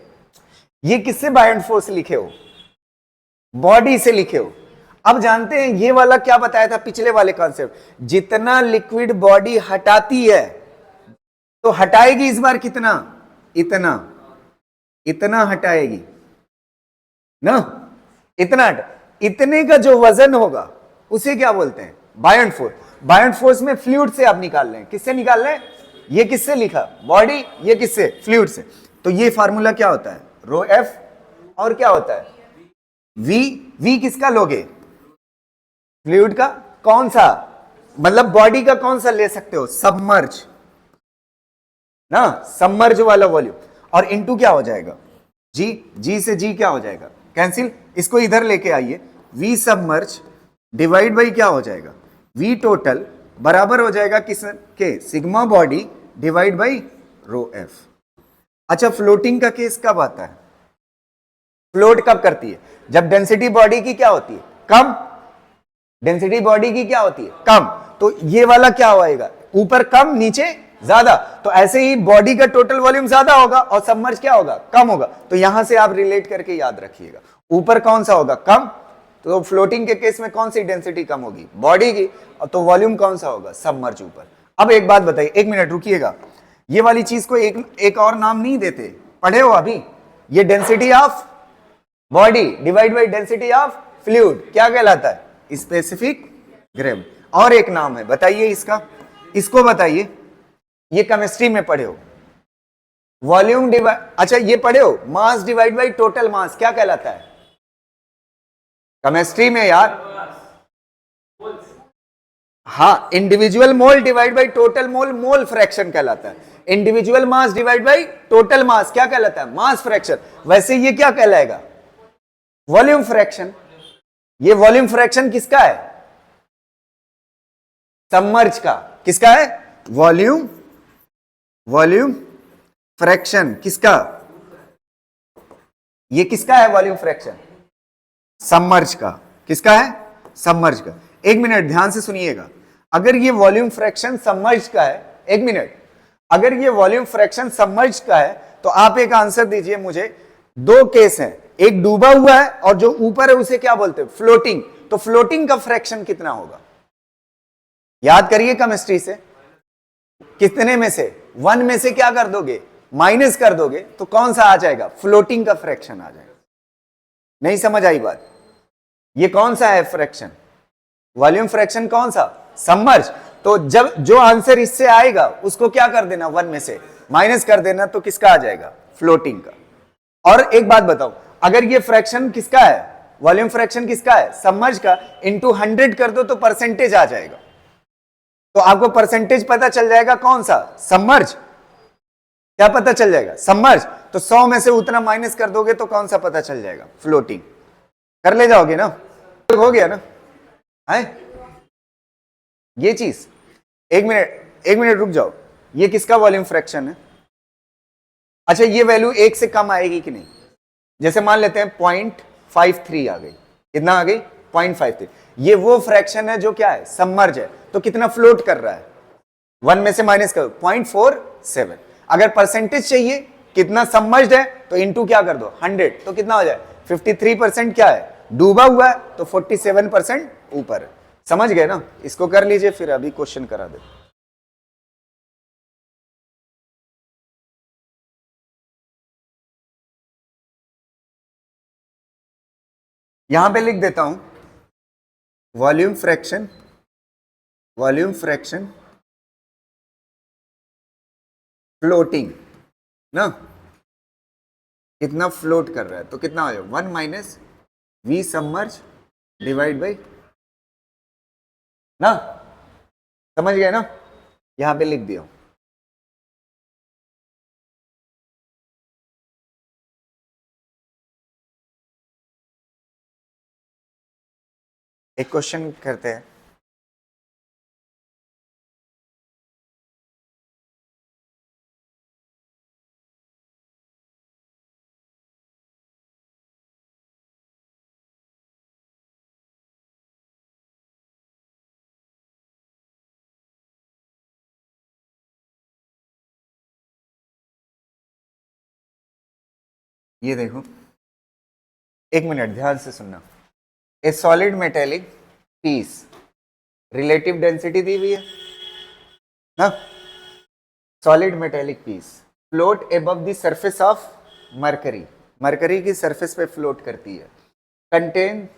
[SPEAKER 1] ये किससे बायंट फोर्स लिखे हो, बॉडी से लिखे हो। अब जानते हैं ये वाला क्या बताया था पिछले वाले कॉन्सेप्ट, जितना लिक्विड बॉडी हटाती है, तो हटाएगी इस बार कितना, इतना, इतना हटाएगी ना, इतना इतने का जो वजन होगा उसे क्या बोलते हैं, बायंट फोर्स। बायंट फोर्स में फ्लूइड से आप निकाल लें, किससे निकाल लें, ये किससे लिखा, बॉडी, ये किससे, फ्लूइड से। तो ये फार्मूला क्या होता है, रो एफ, और क्या होता है v। v किसका लोगे, फ्लूइड का, कौन सा, मतलब बॉडी का कौन सा ले सकते हो, सबमर्ज ना, सबमर्ज वाला वॉल्यूम। और इनटू क्या हो जाएगा, g, g से g क्या हो जाएगा, कैंसिल। इसको इधर लेके आइए, v सबमर्ज डिवाइड बाई क्या हो जाएगा, v टोटल बराबर हो जाएगा किस के, sigma body divide by row F. अच्छा फ्लोटिंग का केस कब आता है, फ्लोट कब करती है? जब डेंसिटी बॉडी की क्या होती है? कम। डेंसिटी बॉडी की क्या होती है? कम। तो ये वाला क्या होएगा? ऊपर कम, नीचे ज्यादा। तो ऐसे ही बॉडी का टोटल वॉल्यूम ज्यादा होगा और सबमर्ज क्या होगा? कम होगा। तो यहां से आप रिलेट करके याद रखिएगा, ऊपर कौन सा होगा? कम। तो फ्लोटिंग के केस में कौन सी डेंसिटी कम होगी? बॉडी की। तो वॉल्यूम कौन सा होगा? सबमर्ज ऊपर। अब एक बात बताइए, एक मिनट रुकिएगा, ये वाली चीज को एक और नाम नहीं देते? पढ़े हो अभी? ये density of body divide by density of fluid क्या कहलाता है? Specific gravity. और एक नाम है, बताइए इसका, इसको बताइए। ये केमिस्ट्री में पढ़े हो, वॉल्यूम डिवाइड, अच्छा ये पढ़े हो, mass divide by total mass क्या कहलाता है केमिस्ट्री में यार? हाँ, individual mole divide by total mole, mole fraction कहलाता है। Individual mass divide by total mass क्या कहलाता है? Mass fraction. वैसे ये क्या कहलाएगा? Volume fraction. ये वॉल्यूम फ्रैक्शन किसका है? सबमर्ज का। किसका है? वॉल्यूम फ्रैक्शन किसका? ये किसका है वॉल्यूम फ्रैक्शन? सबमर्ज का। किसका है? सबमर्ज का। एक मिनट ध्यान से सुनिएगा, अगर ये वॉल्यूम फ्रैक्शन सबमर्ज का है, एक मिनट, अगर ये वॉल्यूम फ्रैक्शन सबमर्ज का है तो आप एक आंसर दीजिए मुझे। दो केस हैं, एक डूबा हुआ है और जो ऊपर है उसे क्या बोलते हैं? फ्लोटिंग। तो फ्लोटिंग का फ्रैक्शन कितना होगा? याद करिए केमिस्ट्री से, कितने में से? 1 में से क्या कर दोगे? माइनस कर दोगे, तो कौन सा आ जाएगा? फ्लोटिंग का फ्रैक्शन आ जाएगा। नहीं समझ आई बात? ये कौन सा है फ्रैक्शन? वॉल्यूम फ्रैक्शन कौन सा? सबमर्ज। तो जब जो आंसर इससे आएगा उसको क्या कर देना? 1 में से माइनस कर देना, तो किसका आ जाएगा? फ्लोटिंग का। और एक बात बताओ, अगर ये फ्रैक्शन किसका है? वॉल्यूम फ्रैक्शन किसका है? सबमर्ज का। इनटू 100 कर दो तो परसेंटेज आ जाएगा। तो आपको परसेंटेज पता चल जाएगा कौन सा? सबमर्ज। क्या पता चल जाएगा? सबमर्ज। तो 100 में से उतना माइनस कर दोगे तो कौन सा पता चल जाएगा? फ्लोटिंग। कर ले जाओगे ना? हो गया ना? है ये चीज। एक मिनट रुक जाओ, ये किसका वॉल्यूम फ्रैक्शन है? अच्छा, ये वैल्यू 1 से कम आएगी कि नहीं? जैसे मान लेते हैं 0.53 आ गई। कितना आ गई? 0.53। ये वो फ्रैक्शन है जो क्या है? सबमर्ज है। तो कितना फ्लोट कर रहा है? 1 में से माइनस करो, 0.47। अगर परसेंटेज चाहिए कितना सबमर्ज्ड है तो इनटू क्या कर दो? 100। तो कितना हो जाए? 53% क्या है? डूबा हुआ है। तो 47% ऊपर है। समझ गए ना? इसको कर लीजिए, फिर अभी क्वेश्चन करा दे। यहां पे लिख देता हूं, वॉल्यूम फ्रैक्शन फ्लोटिंग ना, कितना फ्लोट कर रहा है? तो कितना हो जाएगा? 1 minus V submerge divide by ना। समझ गए ना? यहां पे लिख दिया। एक क्वेश्चन करते हैं। ये देखो, एक मिनट ध्यान से सुनना। A solid metallic piece, relative density दी हुई है ना, solid metallic piece float above the surface of mercury, mercury की सरफेस पे फ्लोट करती है। Contain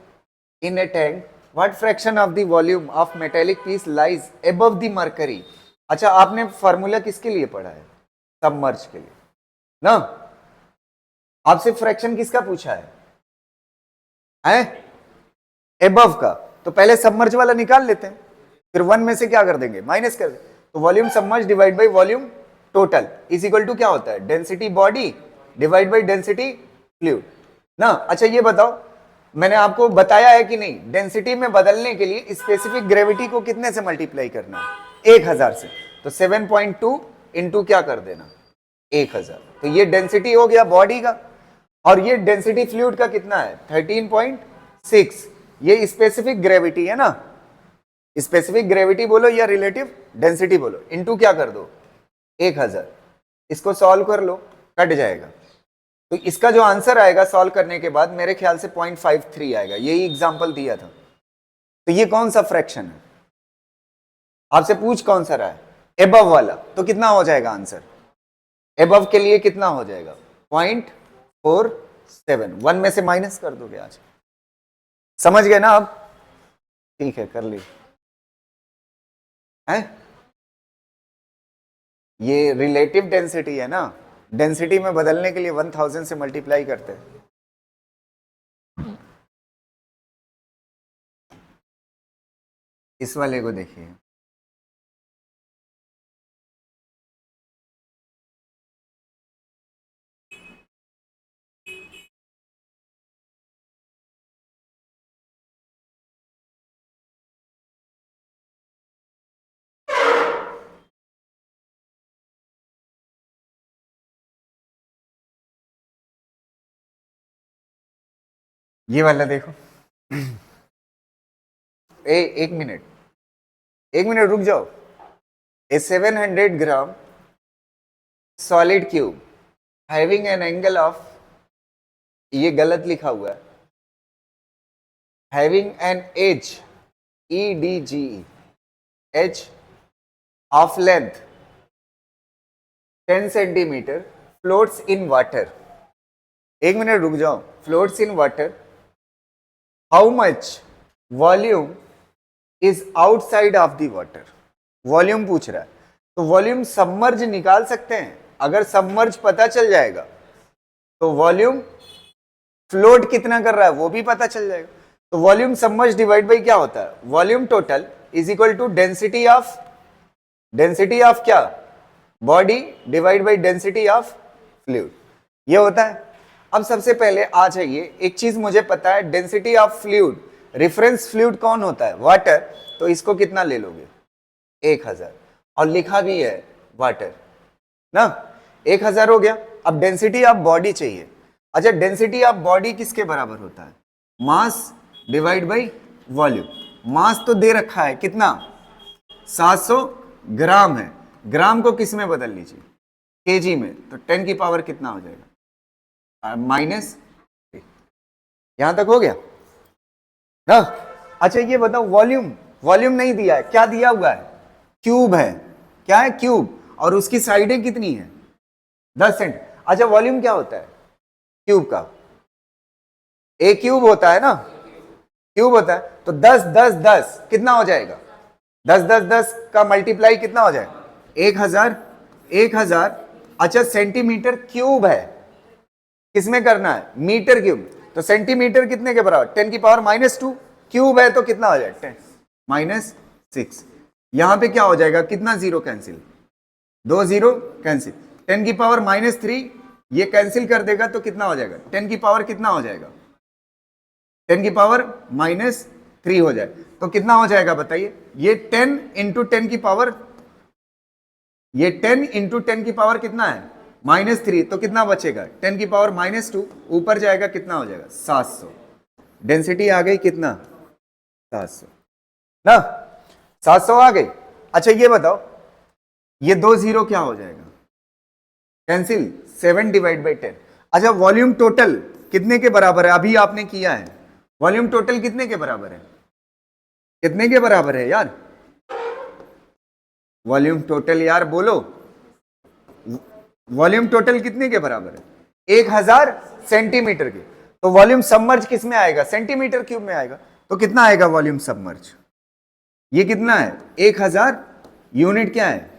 [SPEAKER 1] in a tank, what fraction of the volume of metallic piece lies above the mercury. अच्छा, आपने फॉर्मूला किसके लिए पढ़ा है? सबमर्ज के लिए ना। आपसे फ्रैक्शन किसका पूछा है? एबव का। तो पहले सबमर्ज वाला निकाल लेते हैं, फिर 1 में से क्या कर देंगे? माइनस कर देंगे। तो volume submerge divide by volume total is equal to क्या होता है? Density body divide by density fluid ना। अच्छा ये बताओ, मैंने आपको बताया है कि नहीं, डेंसिटी में बदलने के लिए स्पेसिफिक ग्रेविटी को कितने से मल्टीप्लाई करना है? 1000 से। तो 7.2 इंटू क्या कर देना? 1000। तो ये डेंसिटी हो गया बॉडी का। और ये डेंसिटी फ्लूइड का कितना है 13.6। ये स्पेसिफिक ग्रेविटी है ना, स्पेसिफिक ग्रेविटी बोलो या रिलेटिव डेंसिटी बोलो, इनटू क्या कर दो 1000। इसको सॉल्व कर लो, कट जाएगा। तो इसका जो आंसर आएगा सॉल्व करने के बाद मेरे ख्याल से 0.53 आएगा, यही एग्जांपल दिया था। तो ये कौन सा फ्रैक्शन है, आपसे पूछ कौन सा रहा है, एबव वाला। तो कितना हो जाएगा आंसर, एबव के लिए कितना हो जाएगा 0.47, 1 में से माइनस कर दोगे आज। समझ गए ना अब, ठीक है कर ली है। ये रिलेटिव डेंसिटी है ना, डेंसिटी में बदलने के लिए 1000 से मल्टीप्लाई करते हैं। इस वाले को देखिए, ये वाला देखो। एक मिनट, एक मिनट रुक जाओ। A 700 gram solid cube having an angle of, ये गलत लिखा हुआ है, having an edge EDGE h of length 10 centimetre floats in water. एक मिनट रुक जाओ, floats in water, how much volume is outside of the water, volume पूछ रहा है। तो वॉल्यूम सबमर्ज निकाल सकते हैं, अगर सबमर्ज पता चल जाएगा तो वॉल्यूम फ्लोट कितना कर रहा है वो भी पता चल जाएगा। तो वॉल्यूम सबमर्ज डिवाइड बाई क्या होता है, volume total is equal to density of क्या, body divide by density of fluid, ये होता है। अब सबसे पहले आ जाइए, एक चीज मुझे पता है, density of fluid, reference fluid कौन होता है, वाटर। तो इसको कितना ले लोगे 1000, और लिखा भी है वाटर ना, 1000 हो गया। अब डेंसिटी ऑफ बॉडी चाहिए। अच्छा, डेंसिटी ऑफ बॉडी किसके बराबर होता है, मास डिवाइड बाई वॉल्यूम। मास तो दे रखा है कितना 700 ग्राम है, ग्राम को किस में बदल लीजिए केजी में, तो 10 की पावर कितना हो जाएगा -3। यहां तक हो गया ना। अच्छा ये बताओ वॉल्यूम, वॉल्यूम नहीं दिया है, क्या दिया हुआ है, क्यूब है, क्या है क्यूब, और उसकी साइडें कितनी है 10 सेंट। अच्छा वॉल्यूम क्या होता है क्यूब का, ए क्यूब होता है ना, क्यूब होता है। तो 10 10 10 कितना हो जाएगा, 10 10 10 का मल्टीप्लाई कितना हो जाएगा 1000, 1000। अच्छा सेंटीमीटर क्यूब है, किसमें करना है मीटर क्यूब, तो सेंटीमीटर कितने के बराबर 10 की पावर -2, क्यूब है तो कितना हो जाएगा 10 -6। यहां पे क्या हो जाएगा, कितना जीरो कैंसिल, 2 जीरो कैंसिल, 10 की पावर -3 ये कैंसिल कर देगा तो कितना हो जाएगा 10 की पावर कितना हो जाएगा 10 की पावर -3 हो जाए तो कितना हो जाएगा बताइए, ये 10 इंटू 10 की पावर, ये 10 इंटू 10 की पावर कितना है -3, तो कितना बचेगा 10 की पावर -2, ऊपर जाएगा कितना हो जाएगा 700। डेंसिटी आ गई कितना 700 ना, 700 आ गई। अच्छा ये बताओ, ये 2 जीरो क्या हो जाएगा कैंसिल, 7 डिवाइड बाई 10। अच्छा वॉल्यूम टोटल कितने के बराबर है, अभी आपने किया है, वॉल्यूम टोटल कितने के बराबर है, कितने के बराबर है यार, वॉल्यूम टोटल यार बोलो, वॉल्यूम टोटल कितने के बराबर है 1000 सेंटीमीटर के। तो वॉल्यूम सबमर्ज किस में आएगा सेंटीमीटर क्यूब में आएगा, तो कितना आएगा वॉल्यूम सबमर्ज, ये कितना है 1000, यूनिट क्या है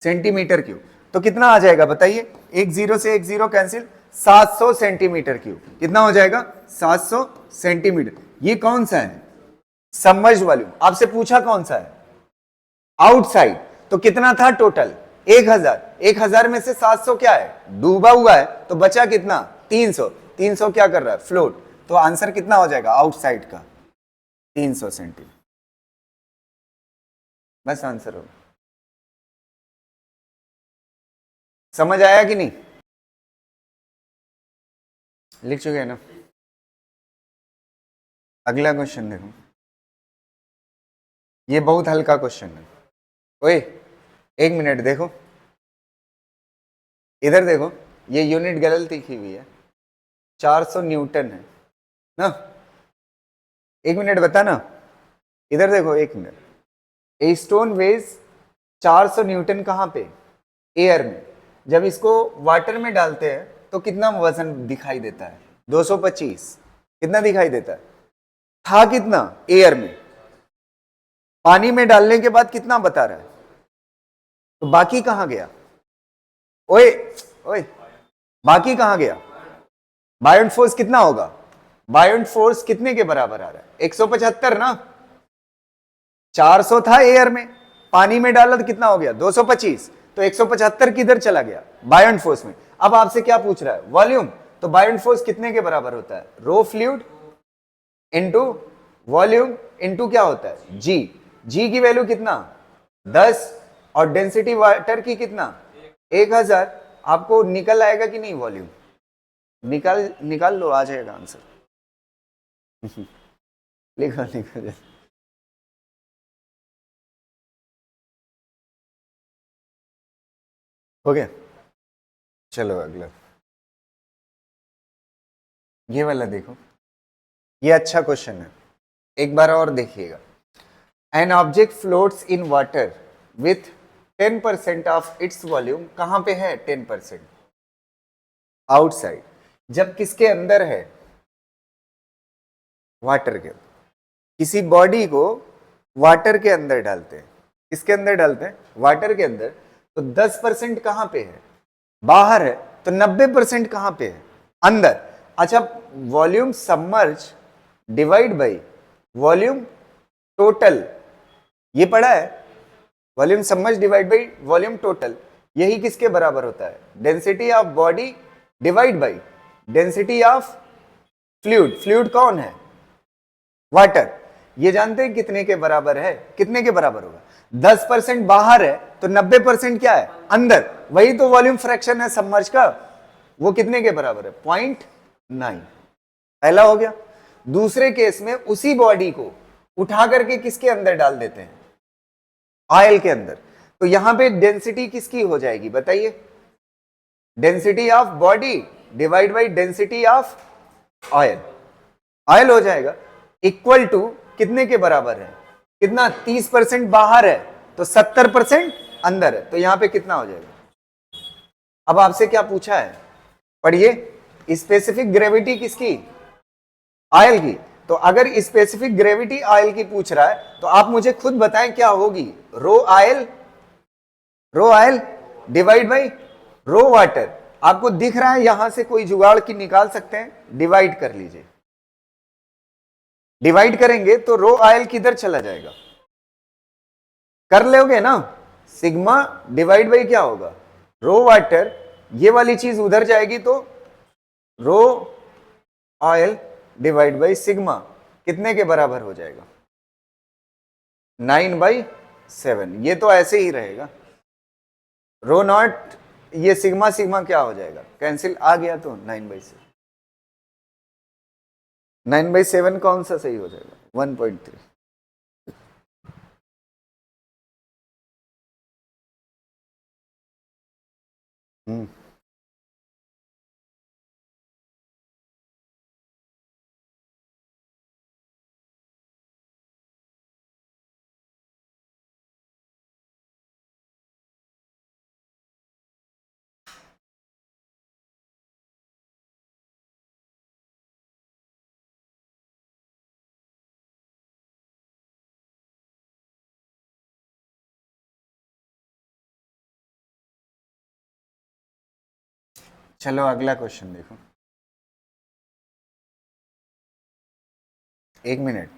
[SPEAKER 1] सेंटीमीटर क्यूब, तो कितना आ जाएगा बताइए, एक जीरो से एक जीरो कैंसिल, 700 सेंटीमीटर क्यूब, कितना हो जाएगा 700 सेंटीमीटर। ये कौन सा है सबमर्ज वॉल्यूम, आपसे पूछा कौन सा है आउटसाइड, तो कितना था टोटल 1000, 1000 में से 700 क्या है डूबा हुआ है, तो बचा कितना 300, 300 क्या कर रहा है फ्लोट, तो आंसर कितना हो जाएगा आउटसाइड का 300 सेंटीमीटर, बस आंसर होगा। समझ आया कि नहीं, लिख चुके हैं ना। अगला क्वेश्चन देखो, ये बहुत हल्का क्वेश्चन है। ओए 1 मिनट देखो, इधर देखो, ये यूनिट गलत लिखी हुई है, 400 न्यूटन है ना। 1 मिनट बता ना, इधर देखो 1 minute. A stone weighs 400 newton कहाँ पे? एयर में। जब इसको वाटर में डालते हैं तो कितना वजन दिखाई देता है? 225। कितना दिखाई देता है? था कितना एयर में? पानी में डालने के बाद कितना बता रहा है? तो बाकी कहां गया? ओए ओए, बाकी कहां गया? बायोंट फोर्स कितना होगा? बायोंट फोर्स कितने के बराबर आ रहा है? 175 ना। 400 था एयर में, पानी में डाला तो कितना हो गया? 225। तो 175 किधर चला गया? बायोंट फोर्स में। अब आपसे क्या पूछ रहा है? वॉल्यूम। तो बायोंट फोर्स कितने के बराबर होता है? रो फ्लूइड इनटू वॉल्यूम इनटू क्या होता है? जी। जी की वैल्यू कितना? 10। और डेंसिटी वाटर की कितना? 1000। आपको निकल आएगा कि नहीं वॉल्यूम? निकाल निकाल लो, आ जाएगा आंसर। लिखो लिखो। हो गया। चलो अगला, ये वाला देखो, ये अच्छा क्वेश्चन है, एक बार और देखिएगा। An object floats in water with 10% of its volume. कहां पे है 10%? आउटसाइड। जब किसके अंदर है? वाटर के। किसी बॉडी को वाटर के अंदर डालते हैं। किसके अंदर डालते हैं? वाटर के अंदर। तो 10% कहां पे है? बाहर है। तो 90% कहां पे है? अंदर। अच्छा, volume submerge divide by volume total, ये पढ़ा है? Volume submerge divide by volume total, यही किसके बराबर होता है? Density of body divide by density of fluid. Fluid कौन है? वाटर। ये जानते हैं कितने के बराबर है? कितने के बराबर होगा? 10% बाहर है तो 90% क्या है? अंदर। वही तो वॉल्यूम फ्रैक्शन है सबमर्ज का। वो कितने के बराबर है? 0.9। पहला हो गया। दूसरे केस में उसी बॉडी को उठा करके किसके अंदर डाल देते हैं? ऑयल के अंदर। तो यहां पे डेंसिटी किसकी हो जाएगी बताइए? Density of body divide by density of oil. Oil हो जाएगा इक्वल टू कितने के बराबर है? कितना? 30% बाहर है तो 70% अंदर है। तो यहां पे कितना हो जाएगा? अब आपसे क्या पूछा है? पढ़िए, स्पेसिफिक ग्रेविटी किसकी? ऑयल की। तो अगर स्पेसिफिक ग्रेविटी ऑयल की पूछ रहा है तो आप मुझे खुद बताएं क्या होगी? Rho oil divide by rho water. आपको दिख रहा है यहां से कोई जुगाड़ की निकाल सकते हैं? डिवाइड कर लीजिए। डिवाइड करेंगे तो रो ऑयल किधर चला जाएगा? कर लोगे ना? सिग्मा डिवाइड बाई क्या होगा? रो वाटर। ये वाली चीज उधर जाएगी तो रो ऑयल डिवाइड बाई सिग्मा कितने के बराबर हो जाएगा? 9/7। ये तो ऐसे ही रहेगा। रो नॉट, ये सिग्मा सिग्मा क्या हो जाएगा? कैंसिल, आ गया तो 9/7। 9/7 कौन सा सही हो जाएगा? 1.3। चलो अगला क्वेश्चन देखो। 1 मिनट,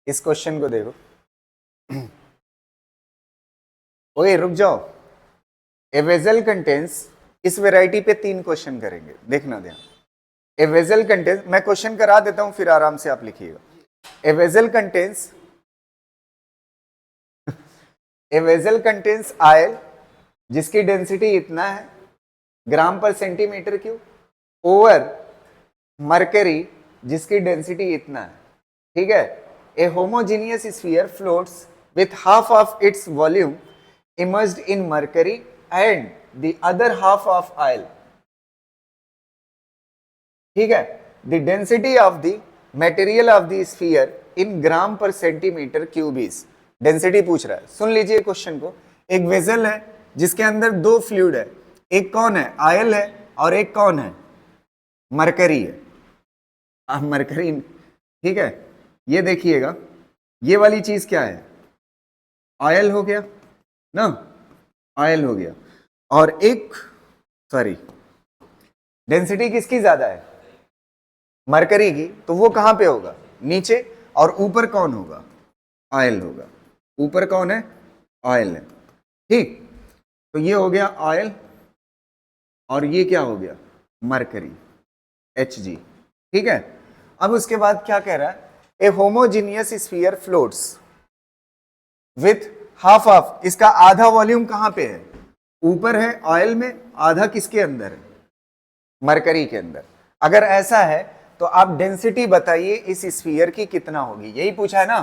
[SPEAKER 1] इस क्वेश्चन को देखो। ओए रुक जाओ। ए वेसल कंटेन्स, इस वैरायटी पे 3 क्वेश्चन करेंगे, देखना ध्यान। ए वेसल कंटेन्स, मैं क्वेश्चन करा देता हूं फिर आराम से आप लिखिएगा। A vessel contains a vessel contains oil जिसकी डेंसिटी इतना है gram per centimetre cube over mercury जिसकी डेंसिटी इतना है, ठीक है, a homogeneous sphere floats with half of its volume emerged in mercury and the other half of oil, ठीक है, the density of the material of the sphere in gram per centimetre cube is, density पूछ रहा है। सुन लीजिए क्वेश्चन को, एक वेसल है जिसके अंदर दो फ्लूइड है, एक कौन है, ऑयल है, और एक कौन है, मरकरी है। मरकरी, ठीक है, ये देखिएगा, ये वाली चीज क्या है, ऑयल हो गया ना, ऑयल हो गया, और एक, सॉरी, डेंसिटी किसकी ज्यादा है, मरकरी की, तो वो कहां पे होगा, नीचे, और ऊपर कौन होगा, ऑयल होगा, ऊपर कौन है, ऑयल है, ठीक। तो ये हो गया ऑयल, और ये क्या हो गया, मरकरी, Hg, ठीक है। अब उसके बाद क्या कह रहा है, a homogeneous sphere floats with half of, इसका आधा वॉल्यूम कहां पे है, ऊपर है ऑयल में, आधा किसके अंदर है, मरकरी के अंदर। अगर ऐसा है तो आप डेंसिटी बताइए इस स्फीयर की कितना होगी, यही पूछा है ना,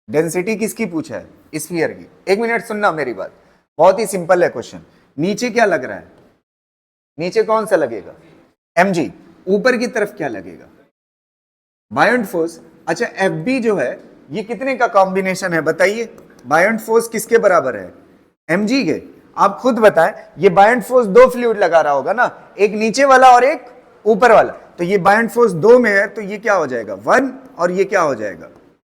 [SPEAKER 1] डेंसिटी किसकी पूछा है, स्फीयर की। एक मिनट सुनना मेरी बात, बहुत ही सिंपल है क्वेश्चन। नीचे क्या लग रहा है, नीचे कौन सा लगेगा, mg, ऊपर की तरफ क्या लगेगा, बायोंट फोर्स। अच्छा, Fb जो है ये कितने का कॉम्बिनेशन है बताइए, बायोंट फोर्स किसके बराबर है, mg के। आप खुद बताएं, ये बायोंट फोर्स दो फ्लूइड लगा रहा होगा ना, एक नीचे वाला और एक ऊपर वाला, तो ये बायोंट फोर्स दो में है, तो ये क्या हो जाएगा 1, और ये क्या हो जाएगा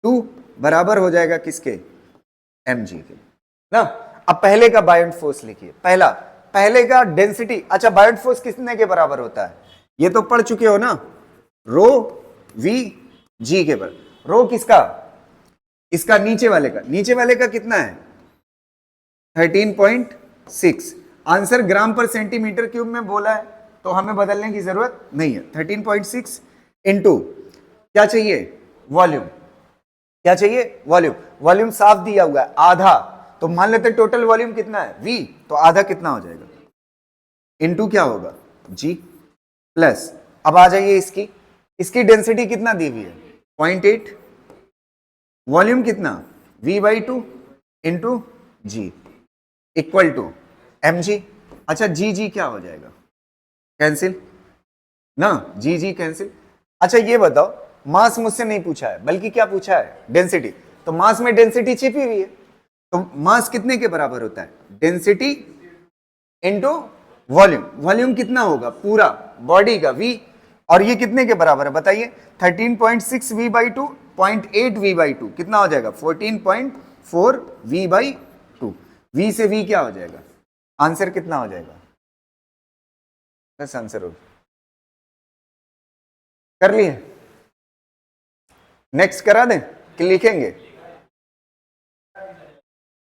[SPEAKER 1] 2, बराबर हो जाएगा किसके, mg के ना। अब पहले का बायोंट फोर्स लिखिए, पहले का डेंसिटी। अच्छा, बायोंट फोर्स कितने के बराबर होता है, ये तो पढ़ चुके हो ना, रो वी जी के बराबर। रो किसका, इसका नीचे वाले का, नीचे वाले का कितना है 13.6। आंसर ग्राम पर सेंटीमीटर क्यूब में बोला है, तो हमें बदलने की जरूरत नहीं है। 13.6 इंटू क्या चाहिए, वॉल्यूम, क्या चाहिए, वॉल्यूम। वॉल्यूम साफ दिया हुआ है आधा, तो मान लेते टोटल वॉल्यूम कितना है v, तो आधा कितना हो जाएगा, इंटू क्या होगा g, प्लस, अब आ जाइए इसकी डेंसिटी कितना दी हुई है 0.8, वॉल्यूम कितना v/2 into g equal to mg। अच्छा, जी क्या हो जाएगा, कैंसिल ना, जी कैंसिल। अच्छा ये बताओ, मास मुझसे नहीं पूछा है, बल्कि क्या पूछा है, डेंसिटी। तो मास में डेंसिटी छिपी हुई है, तो मास कितने के बराबर होता है, डेंसिटी इंटू वॉल्यूम। वॉल्यूम कितना होगा पूरा बॉडी का v, और ये कितने के बराबर है बताइए, 13.6 v/2, 0.8 v/2 कितना हो जाएगा 14.4 v/2। v से v क्या हो जाएगा, आंसर कितना हो जाएगा, बस आंसर हो कर लिए। नेक्स्ट करा दें कि लिखेंगे,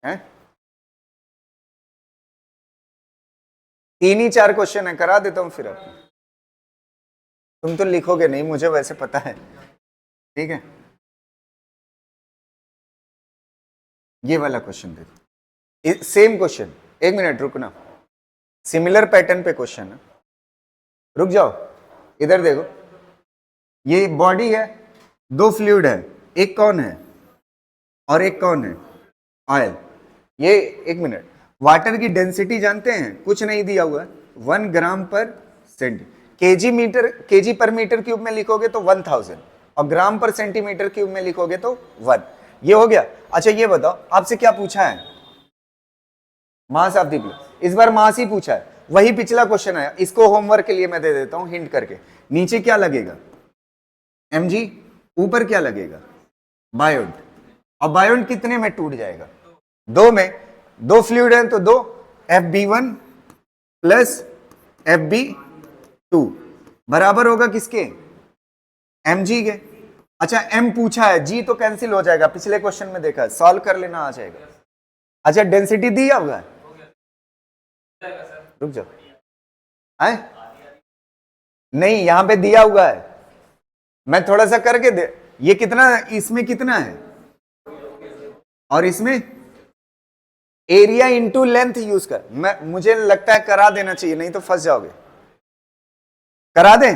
[SPEAKER 1] हैं 3 ही 4 क्वेश्चन है, करा देता हूं फिर आपको। तुम तो लिखोगे नहीं, मुझे वैसे पता है, ठीक है। ये वाला क्वेश्चन देखो, सेम क्वेश्चन, एक मिनट रुकना, सिमिलर पैटर्न पे क्वेश्चन है, रुक जाओ, इधर देखो, ये बॉडी है, दो फ्लूइड है, एक कौन है और एक कौन है, ऑयल। ये एक मिनट, वाटर की डेंसिटी जानते हैं, कुछ नहीं दिया हुआ है, 1 ग्राम पर सेंटी, केजी पर मीटर क्यूब में लिखोगे तो 1000, और ग्राम पर सेंटीमीटर क्यूब में लिखोगे तो 1। ये हो गया। अच्छा ये बताओ, आपसे क्या पूछा है, मास ऑफ द ब्लड। इस बार मास ही पूछा है, वही पिछला क्वेश्चन आया, इसको होमवर्क के लिए मैं दे देता हूं हिंट करके। नीचे क्या लगेगा mg, ऊपर क्या लगेगा बायोंट, और बायोंट कितने में टूट जाएगा, 2 में, 2 फ्लूइड है तो 2, Fb1 प्लस Fb2 बराबर होगा किसके, mg के। अच्छा m पूछा है, g तो कैंसिल हो जाएगा, पिछले क्वेश्चन में देखा है, सॉल्व कर लेना आ जाएगा। अच्छा डेंसिटी दिया हुआ है, रुक जाओ, है नहीं यहां पे दिया हुआ है, मैं थोड़ा सा करके दे, ये कितना, इसमें कितना है, और इसमें एरिया इंटू लेंथ यूज कर, मुझे लगता है करा देना चाहिए, नहीं तो फंस जाओगे, करा दें।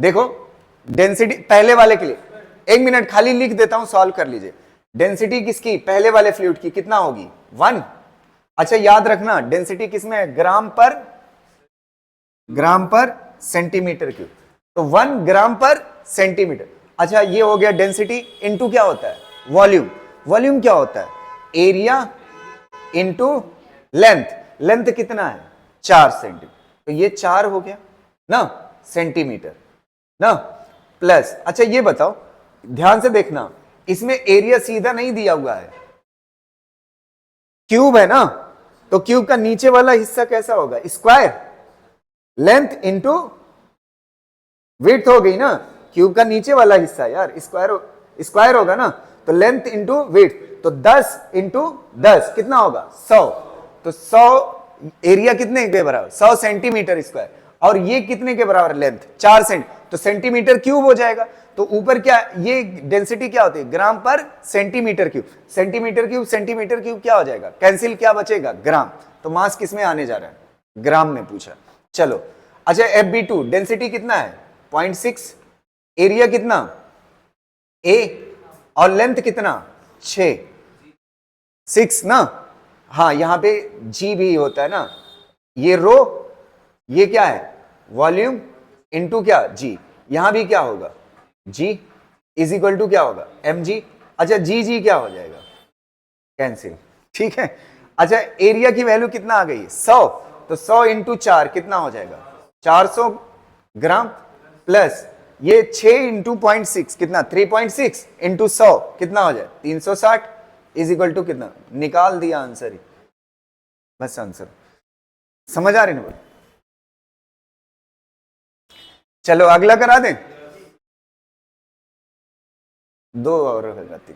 [SPEAKER 1] देखो डेंसिटी पहले वाले के लिए, एक मिनट खाली लिख देता हूं, सॉल्व कर लीजिए। डेंसिटी किसकी, पहले वाले फ्लूइड की कितना होगी 1। अच्छा याद रखना डेंसिटी किसमें है, ग्राम पर सेंटीमीटर क्यूब, तो 1 ग्राम पर सेंटीमीटर। अच्छा ये हो गया डेंसिटी, इनटू क्या होता है वॉल्यूम, वॉल्यूम क्या होता है एरिया इनटू लेंथ, लेंथ कितना है 4 सेंटीमीटर, तो ये 4 हो गया ना सेंटीमीटर ना, प्लस अच्छा ये बताओ ध्यान से देखना, इसमें एरिया सीधा नहीं दिया हुआ है, क्यूब है ना, तो क्यूब का नीचे वाला हिस्सा कैसा होगा स्क्वायर, लेंथ इंटू विड्थ हो गई ना, क्यूब का नीचे वाला हिस्सा यार स्क्वायर होगा ना, तो लेंथ इंटू विड्थ, तो 10 इंटू 10 कितना होगा 100, तो 100 एरिया कितने के बराबर 100 सेंटीमीटर स्क्वायर, और ये कितने के बराबर लेंथ 4 सेंट, तो सेंटीमीटर क्यूब हो जाएगा। तो ऊपर क्या ये डेंसिटी क्या होती है gram per centimetre cube, centimetre cube centimetre cube क्या हो जाएगा कैंसिल, क्या बचेगा ग्राम, तो मास किस में आने जा रहा है ग्राम में पूछा। चलो अच्छा FB2 डेंसिटी कितना है 0.6, एरिया कितना A और लेंथ कितना 6 ना, हाँ यहां पे G भी होता है ना, ये रो ये क्या है वॉल्यूम इनटू क्या G, यहां भी क्या होगा G इज इक्वल टू क्या होगा mg। अच्छा G क्या हो जाएगा कैंसिल, ठीक है। अच्छा एरिया की वैल्यू कितना आ गई 100, तो 100 इंटू 4 कितना हो जाएगा 400 ग्राम, प्लस ये 6 इंटू 0.6 कितना 3.6 इंटू 100 कितना हो जाए 360 इज इक्वल टू कितना, निकाल दिया आंसर ही, बस आंसर समझ आ रही ना। चलो अगला करा दें, 2 और हो जाती।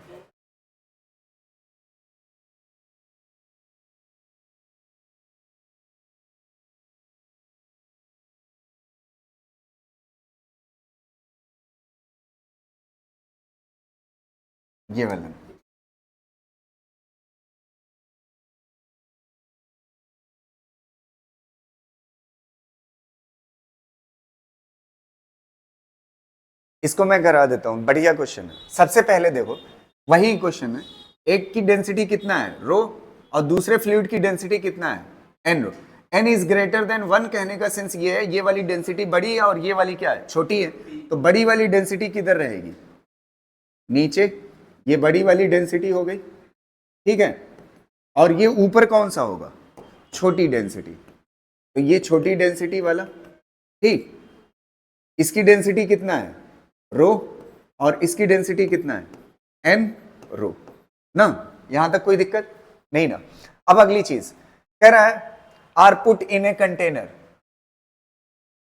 [SPEAKER 1] ये वाला इसको मैं करा देता हूं, बढ़िया क्वेश्चन है। सबसे पहले देखो वही क्वेश्चन है, एक की डेंसिटी कितना है रो और दूसरे फ्लूइड की डेंसिटी कितना है N rho, N is greater than 1 कहने का सेंस ये है ये वाली डेंसिटी बड़ी है और ये वाली क्या है छोटी है, तो बड़ी वाली डेंसिटी किधर रहेगी नीचे, ये बड़ी वाली डेंसिटी हो गई ठीक है, और ये ऊपर कौन सा होगा छोटी डेंसिटी, तो ये छोटी डेंसिटी वाला ठीक, इसकी डेंसिटी कितना है रो और इसकी डेंसिटी कितना है एन रो ना, यहां तक कोई दिक्कत नहीं ना। अब अगली चीज कह रहा है are put in a container,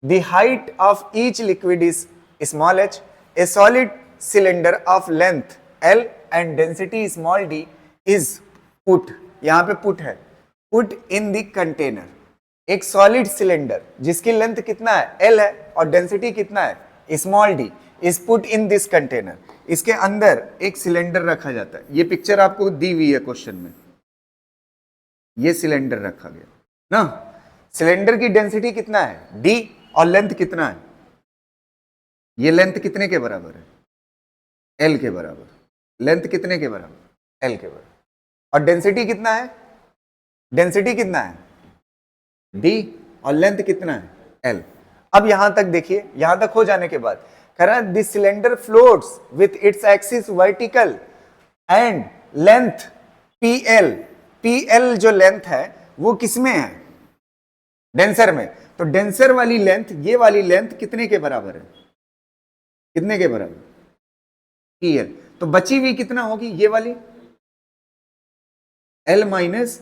[SPEAKER 1] the height of each liquid is small h, a solid cylinder of length l and density small d is put, यहां पे पुट है पुट इन द कंटेनर, एक सॉलिड सिलेंडर जिसकी लेंथ कितना है l है और डेंसिटी कितना है small d is put in this container, इसके अंदर एक सिलेंडर रखा जाता है, ये पिक्चर आपको दी हुई है क्वेश्चन में, ये सिलेंडर रखा गया ना, सिलेंडर की डेंसिटी कितना है d और लेंथ कितना है, ये लेंथ कितने के बराबर है l के बराबर, लेंथ कितने के बराबर l के बराबर, और डेंसिटी कितना है, डेंसिटी कितना है d और लेंथ कितना है l। अब यहां तक देखिए, यहां तक हो जाने के बाद this cylinder floats with its axis vertical and length pl, pl जो लेंथ है वो किसमें है डेंसर में, तो डेंसर वाली लेंथ ये वाली लेंथ कितने के बराबर है, कितने के बराबर pl, तो बची हुई कितना होगी ये वाली l माइनस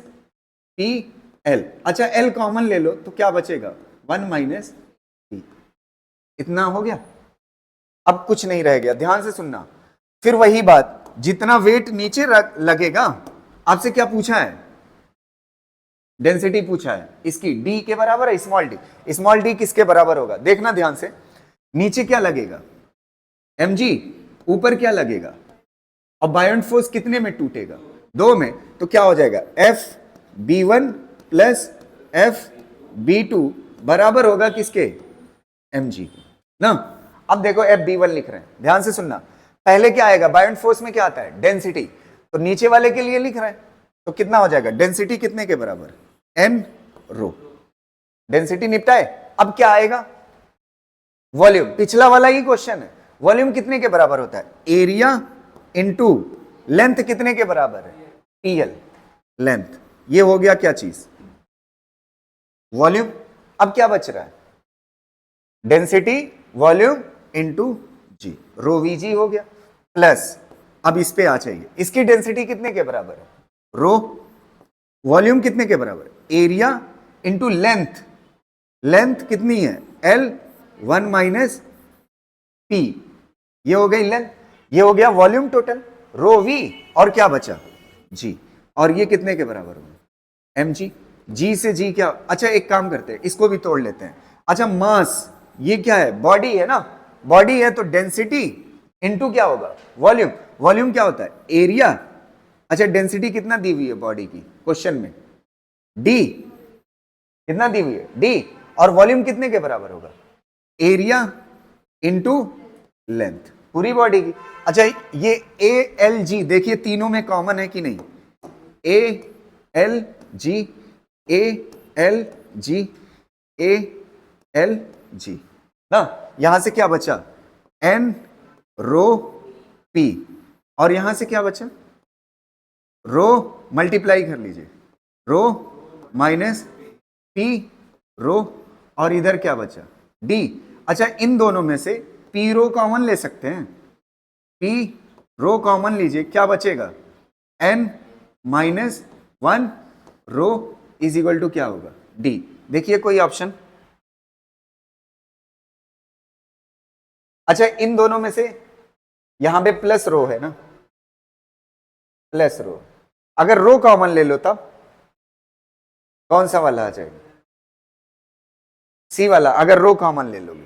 [SPEAKER 1] pl, अच्छा l कॉमन ले लो तो क्या बचेगा 1 माइनस p, इतना हो गया, अब कुछ नहीं रह गया, ध्यान से सुनना। फिर वही बात, जितना वेट नीचे लगेगा, आपसे क्या पूछा है डेंसिटी पूछा है, इसकी d के बराबर है स्मॉल d किसके बराबर होगा देखना ध्यान से, नीचे क्या लगेगा mg, ऊपर क्या लगेगा, और बायोंट फोर्स कितने में टूटेगा 2 में, तो क्या हो जाएगा FB1 प्लस FB2 बराबर होगा किसके mg ना। अब देखो FB1 लिख रहे हैं, ध्यान से सुनना। पहले क्या आएगा, बायोंट फोर्स में क्या आता है, डेंसिटी। तो नीचे वाले के लिए लिख रहे हैं तो कितना हो जाएगा, डेंसिटी कितने के बराबर, n रो। डेंसिटी निपटा है। अब क्या आएगा, वॉल्यूम। पिछला वाला ही क्वेश्चन है, वॉल्यूम कितने के बराबर होता है, एरिया इंटू लेंथ कितने के बराबर है, PL लेंथ। ये हो गया क्या चीज, वॉल्यूम। अब क्या बच रहा है, डेंसिटी वॉल्यूम इंटू जी, रो VG हो गया। प्लस अब इस पे आ चाहिए, इसकी डेंसिटी कितने के बराबर है, रो। वॉल्यूम कितने के बराबर, एरिया इंटू लेंथ। लेंथ कितनी है, L1 माइनस P। ये हो गई लेंथ, ये हो गया वॉल्यूम टोटल, रो V। और क्या बचा, G। और ये कितने के बराबर होगा, mg। G से G क्या, अच्छा एक काम करते हैं, इसको भी तोड़ लेते हैं। अच्छा मास, ये क्या है, बॉडी है ना, बॉडी है तो डेंसिटी इनटू क्या होगा, वॉल्यूम। वॉल्यूम क्या होता है, एरिया। अच्छा डेंसिटी कितना दी हुई है बॉडी की क्वेश्चन में, D। कितना दी हुई है, D। और वॉल्यूम कितने के बराबर होगा, एरिया इनटू लेंथ पूरी बॉडी की। अच्छा ये ALG देखिए तीनों में कॉमन है कि नहीं, ALG ALG ALG ना। यहां से क्या बचा, N रो P। और यहां से क्या बचा, रो मल्टीप्लाई कर लीजिए, रो माइनस P रो। और इधर क्या बचा, D। अच्छा इन दोनों में से P रो कॉमन ले सकते हैं, P रो कॉमन लीजिए, क्या बचेगा, N minus 1 rho is equal to क्या होगा, D। देखिए कोई ऑप्शन, अच्छा इन दोनों में से यहां पे प्लस रो है ना, प्लस रो। अगर रो कॉमन ले लो तब कौन सा वाला आ जाएगा, C वाला। अगर रो कॉमन ले लोगे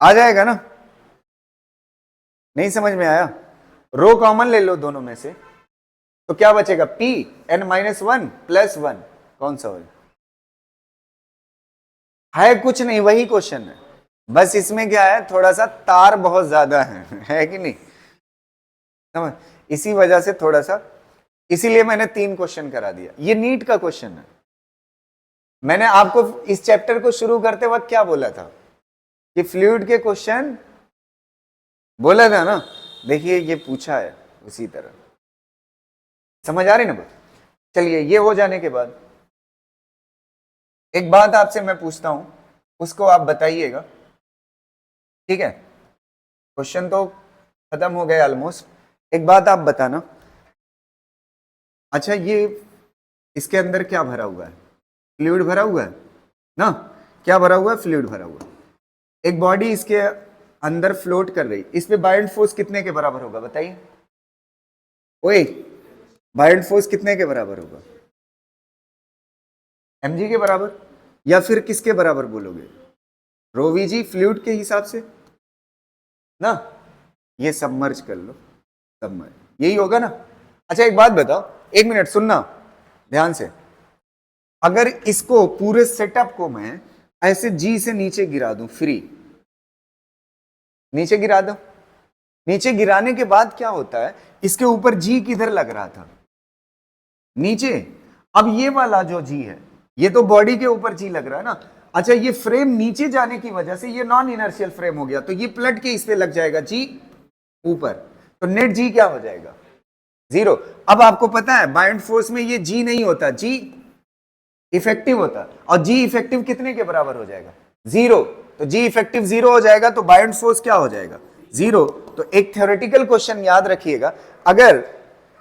[SPEAKER 1] आ जाएगा ना, नहीं समझ में आया, रो कॉमन ले लो दोनों में से तो क्या बचेगा, P N माइनस 1 प्लस 1। कौन सा है कुछ नहीं, वही क्वेश्चन है, बस इसमें क्या है, थोड़ा सा तार बहुत ज्यादा है कि नहीं, समझ, इसी वजह से थोड़ा सा, इसीलिए मैंने 3 क्वेश्चन करा दिया। ये नीट का क्वेश्चन है। मैंने आपको इस चैप्टर को शुरू करते वक्त क्या बोला था कि फ्लूइड के क्वेश्चन बोला था ना, देखिए ये पूछा है उसी तरह, समझ आ रही ना बात। चलिए ये हो जाने के बाद एक बात आपसे मैं पूछता हूं, उसको आप बताइएगा, ठीक है। क्वेश्चन तो खत्म हो गए ऑलमोस्ट, एक बात आप बताना। अच्छा ये इसके अंदर क्या भरा हुआ है, फ्लूइड भरा हुआ है ना, क्या भरा हुआ है, फ्लूइड भरा हुआ है। एक बॉडी इसके अंदर फ्लोट कर रही, इस पे बायोंट फोर्स कितने के बराबर होगा बताइए, ओए बायोंट फोर्स कितने के बराबर होगा, mg के बराबर, या फिर किसके बराबर बोलोगे, रो VG फ्लूइड के हिसाब से ना। ये सबमर्ज कर लो, सबमर्ज, यही होगा ना। अच्छा एक बात बताओ, 1 मिनट सुनना ध्यान से। अगर इसको पूरे सेटअप को मैं ऐसे G से नीचे गिरा दूं, फ्री नीचे गिरा दो, नीचे गिराने के बाद क्या होता है, इसके ऊपर G किधर लग रहा था, नीचे। अब ये वाला जो G है, ये तो बॉडी के ऊपर G लग रहा है ना। अच्छा ये फ्रेम नीचे जाने की वजह से ये नॉन इनर्शियल फ्रेम हो गया, तो ये पलट के इस पे लग जाएगा G ऊपर, तो नेट G क्या हो जाएगा, 0। अब आपको पता है बायोंट फोर्स में ये G नहीं होता, G इफेक्टिव होता, और G इफेक्टिव कितने के बराबर हो जाएगा, 0। तो G इफेक्टिव 0 हो जाएगा, तो बायोंट फोर्स क्या हो जाएगा, 0। तो एक थ्योरेटिकल क्वेश्चन याद रखिएगा, अगर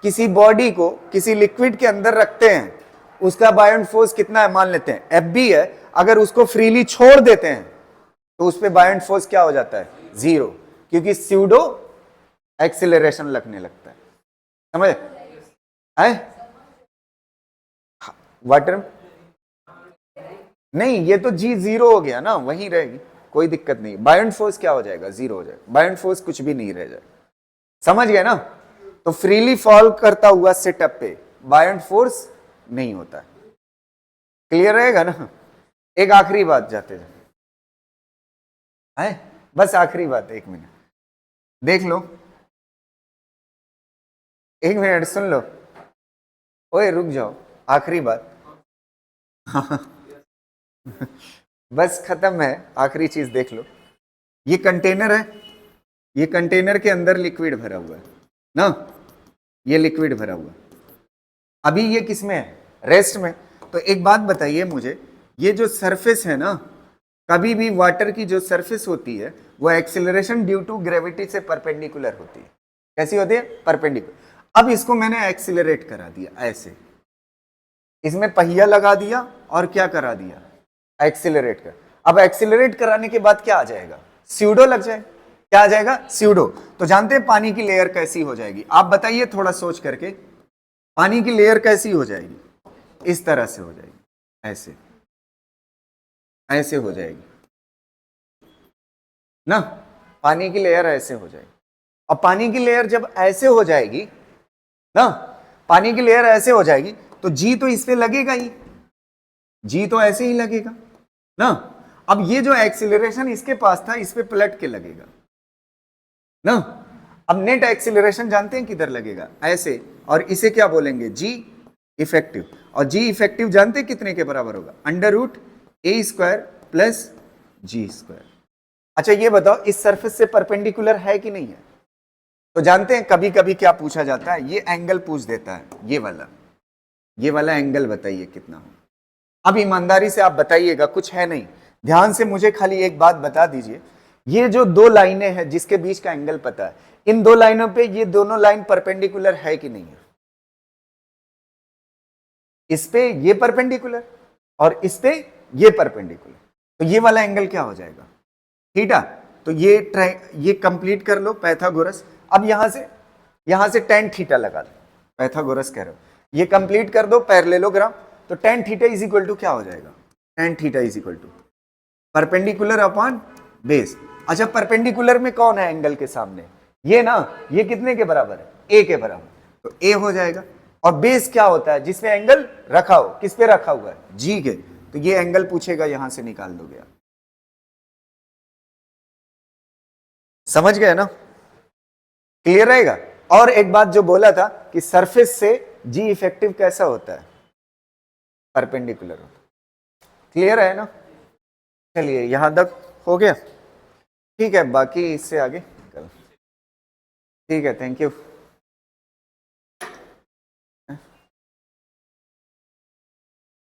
[SPEAKER 1] किसी बॉडी को किसी लिक्विड के अंदर रखते हैं, उसका बायोंट फोर्स कितना है मान लेते हैं FB है, अगर उसको फ्रीली छोड़ देते हैं तो उस पे बायोंट फोर्स क्या हो जाता है, 0, क्योंकि स्यूडो एक्सीलरेशन लगने लगता है, समझ आए। वाटर नहीं, ये तो G 0 हो गया ना, वहीं रहेगी, कोई दिक्कत नहीं। बायोंट फोर्स क्या हो जाएगा, 0 हो जाएगा, बायोंट फोर्स कुछ भी नहीं रह जाएगा, समझ गए ना। तो फ्रीली फॉल करता हुआ सेटअप पे बायोंट फोर्स नहीं होता है, क्लियर रहेगा ना। एक आखिरी बात जाते हैं, है। बस आखिरी बात, 1 मिनट देख लो, 1 मिनट सुन लो, ओए रुक जाओ, आखिरी बात। बस खत्म है, आखिरी चीज देख लो, ये कंटेनर है, ये कंटेनर के अंदर लिक्विड भरा हुआ है ना, ये लिक्विड भरा हुआ है। अभी ये किस में है? रेस्ट में। तो एक बात बताइए मुझे, ये जो सरफेस है ना, कभी भी वाटर की जो सरफेस होती है वो एक्सीलरेशन ड्यू टू ग्रेविटी से परपेंडिकुलर होती है। कैसी होती है? परपेंडिकुलर। अब इसको मैंने एक्सीलरेट करा दिया ऐसे, इसमें पहिया लगा दिया और क्या करा दिया? एक्सीलरेट कर। अब एक्सीलरेट कराने के बाद क्या आ जाएगा? स्यूडो लग जाए। क्या आ जाएगा? स्यूडो। तो जानते हैं पानी की लेयर कैसी हो जाएगी? आप बताइए थोड़ा सोच करके, पानी की लेयर कैसी हो जाएगी? इस तरह से हो जाएगी, ऐसे ऐसे हो जाएगी ना, पानी की लेयर ऐसे हो जाएगी। अब पानी की लेयर जब ऐसे हो जाएगी ना, पानी की लेयर ऐसे हो जाएगी तो जी तो इस पे लगेगा ही, जी तो ऐसे ही लगेगा ना। अब ये जो एक्सीलरेशन इसके पास था इस पे पलट के लगेगा ना। अब नेट एक्सीलरेशन जानते हैं किधर लगेगा? ऐसे, और इसे क्या बोलेंगे? जी इफेक्टिव। और जी इफेक्टिव जानते हैं कितने के बराबर होगा? √a² plus g²। अच्छा ये बताओ, इस सरफेस से परपेंडिकुलर है कि नहीं है? तो जानते हैं कभी कभी क्या पूछा जाता है? ये एंगल पूछ देता है, ये वाला एंगल बताइए कितना हो। अब ईमानदारी से आप बताइएगा, कुछ है नहीं, ध्यान से मुझे खाली एक बात बता दीजिए, ये जो दो लाइनें हैं जिसके बीच का एंगल पता है, इन दो लाइनों पे ये दोनों लाइन परपेंडिकुलर है कि नहीं है? इस पे ये परपेंडिकुलर और इस पे ये परपेंडिकुलर, तो ये वाला एंगल क्या हो जाएगा? थीटा। तो ये कंप्लीट कर लो पाइथागोरस। अब यहां से tan थीटा लगा लो, पाइथागोरस कह रहे हो, ये कंप्लीट कर दो पैरेललोग्राम। तो tan theta is equal to क्या हो जाएगा? tan theta is equal to perpendicular upon base. अच्छा परपेंडिकुलर में कौन है एंगल के सामने? ये ना, ये कितने के बराबर है? a के बराबर, तो a हो जाएगा। और बेस क्या होता है? जिसमें एंगल रखा हो, किस पे रखा हुआ है? g के। तो ये एंगल पूछेगा, यहां से निकाल दोगे आप। समझ गए ना? क्लियर रहेगा? और एक बात जो बोला था कि सरफेस से जी इफेक्टिव कैसा होता है? परपेंडिकुलर होता है। क्लियर है ना? चलिए यहां तक हो गया, ठीक है, बाकी इससे आगे कल। ठीक है, थैंक यू।